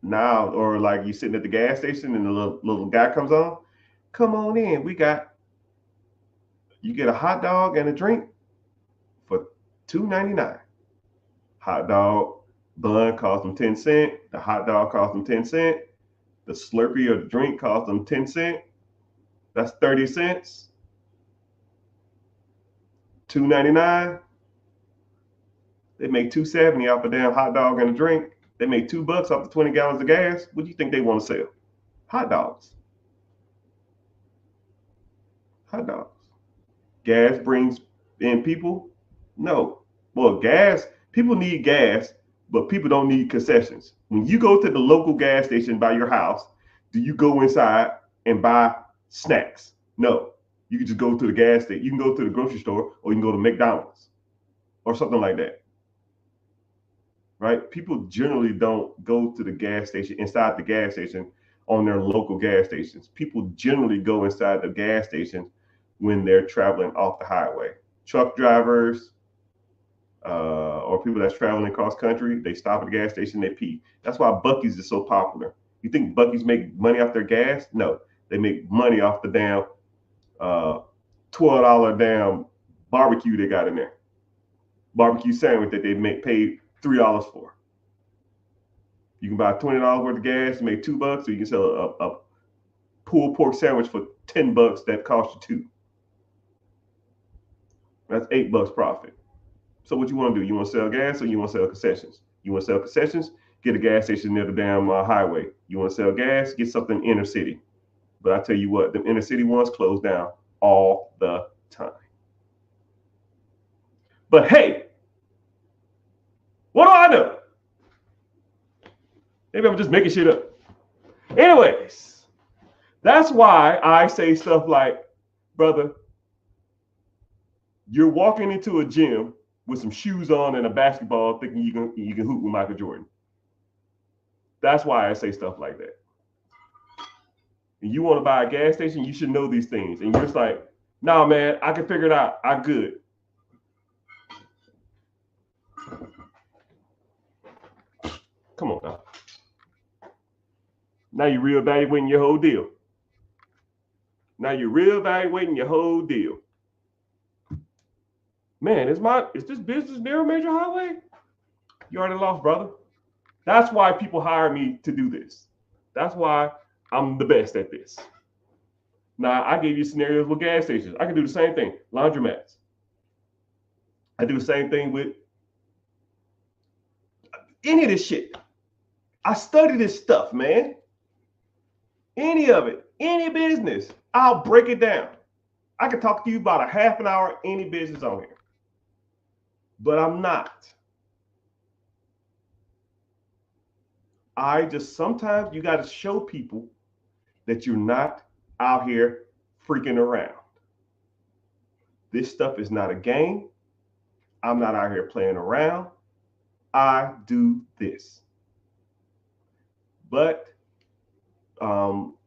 Now, or like you sitting at the gas station and the little guy comes on, come on in. You get a hot dog and a drink for $2.99. Hot dog bun costs them 10 cents. The hot dog costs them 10 cents. The Slurpee or the drink costs them 10 cents. That's 30 cents. $2.99. They make $2.70 off a damn hot dog and a drink. They make $2 off the 20 gallons of gas. What do you think they want to sell? Hot dogs. Hot dogs. Gas brings in people? No. Well, people need gas, but people don't need concessions. When you go to the local gas station by your house, do you go inside and buy snacks? No. You can just go to the gas station. You can go to the grocery store, or you can go to McDonald's or something like that. Right? People generally don't go to the gas station, inside the gas station, on their local gas stations. People generally go inside the gas station when they're traveling off the highway. Truck drivers, or people that's traveling cross country, they stop at the gas station, they pee. That's why Buc-ee's is so popular. You think Buc-ee's make money off their gas? No, they make money off the damn $12 damn barbecue they got in there. barbecue sandwich that they paid $3 for. You can buy $20 worth of gas and make $2, or you can sell a pulled pork sandwich for $10 that costs you $2. That's $8 profit. So what you want to do? You want to sell gas or you want to sell concessions? You want to sell concessions? Get a gas station near the damn highway. You want to sell gas? Get something inner city. But I tell you what, the inner city ones close down all the time. But hey, what do I know? Maybe I'm just making shit up. Anyways, that's why I say stuff like, brother, you're walking into a gym with some shoes on and a basketball thinking you can hoop with Michael Jordan. That's why I say stuff like that. And you want to buy a gas station, you should know these things. And you're just like, nah, man, I can figure it out. I'm good. Come on now. Now you're reevaluating your whole deal. Man, is this business near a major highway? You already lost, brother. That's why people hire me to do this. That's why I'm the best at this. Now, I gave you scenarios with gas stations. I can do the same thing. Laundromats. I do the same thing with any of this shit. I study this stuff, man. Any of it, any business, I'll break it down. I can talk to you about a half an hour, any business on here. But I'm not. Sometimes you got to show people that you're not out here freaking around. This stuff is not a game. I'm not out here playing around. I do this. But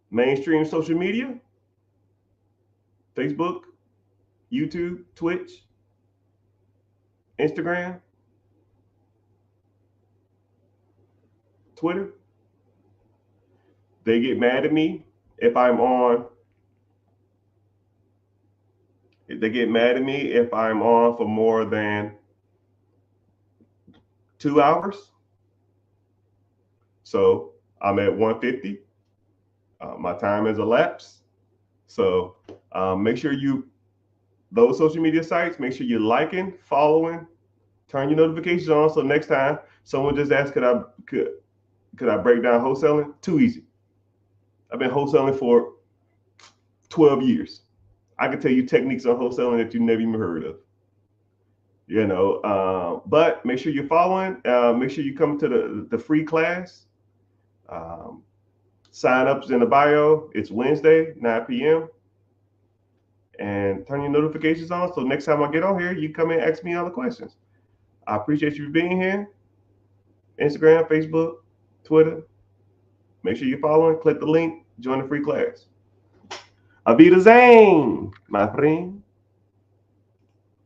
mainstream social media, Facebook, YouTube, Twitch, Instagram, Twitter, they get mad at me if I'm on. They get mad at me if I'm on for more than 2 hours. So I'm at 150. My time has elapsed. So make sure those social media sites, make sure you're liking, following, turn your notifications on. So next time someone just asked, could I break down wholesaling? Too easy. I've been wholesaling for 12 years. I can tell you techniques on wholesaling that you never even heard of. But make sure you're following. Make sure you come to the free class. Sign up's in the bio. It's Wednesday, 9 p.m. And turn your notifications on. So next time I get on here, you come and ask me all the questions. I appreciate you being here. Instagram, Facebook, Twitter. Make sure you're following. Click the link. Join the free class. Auf Wiedersehen, my friend.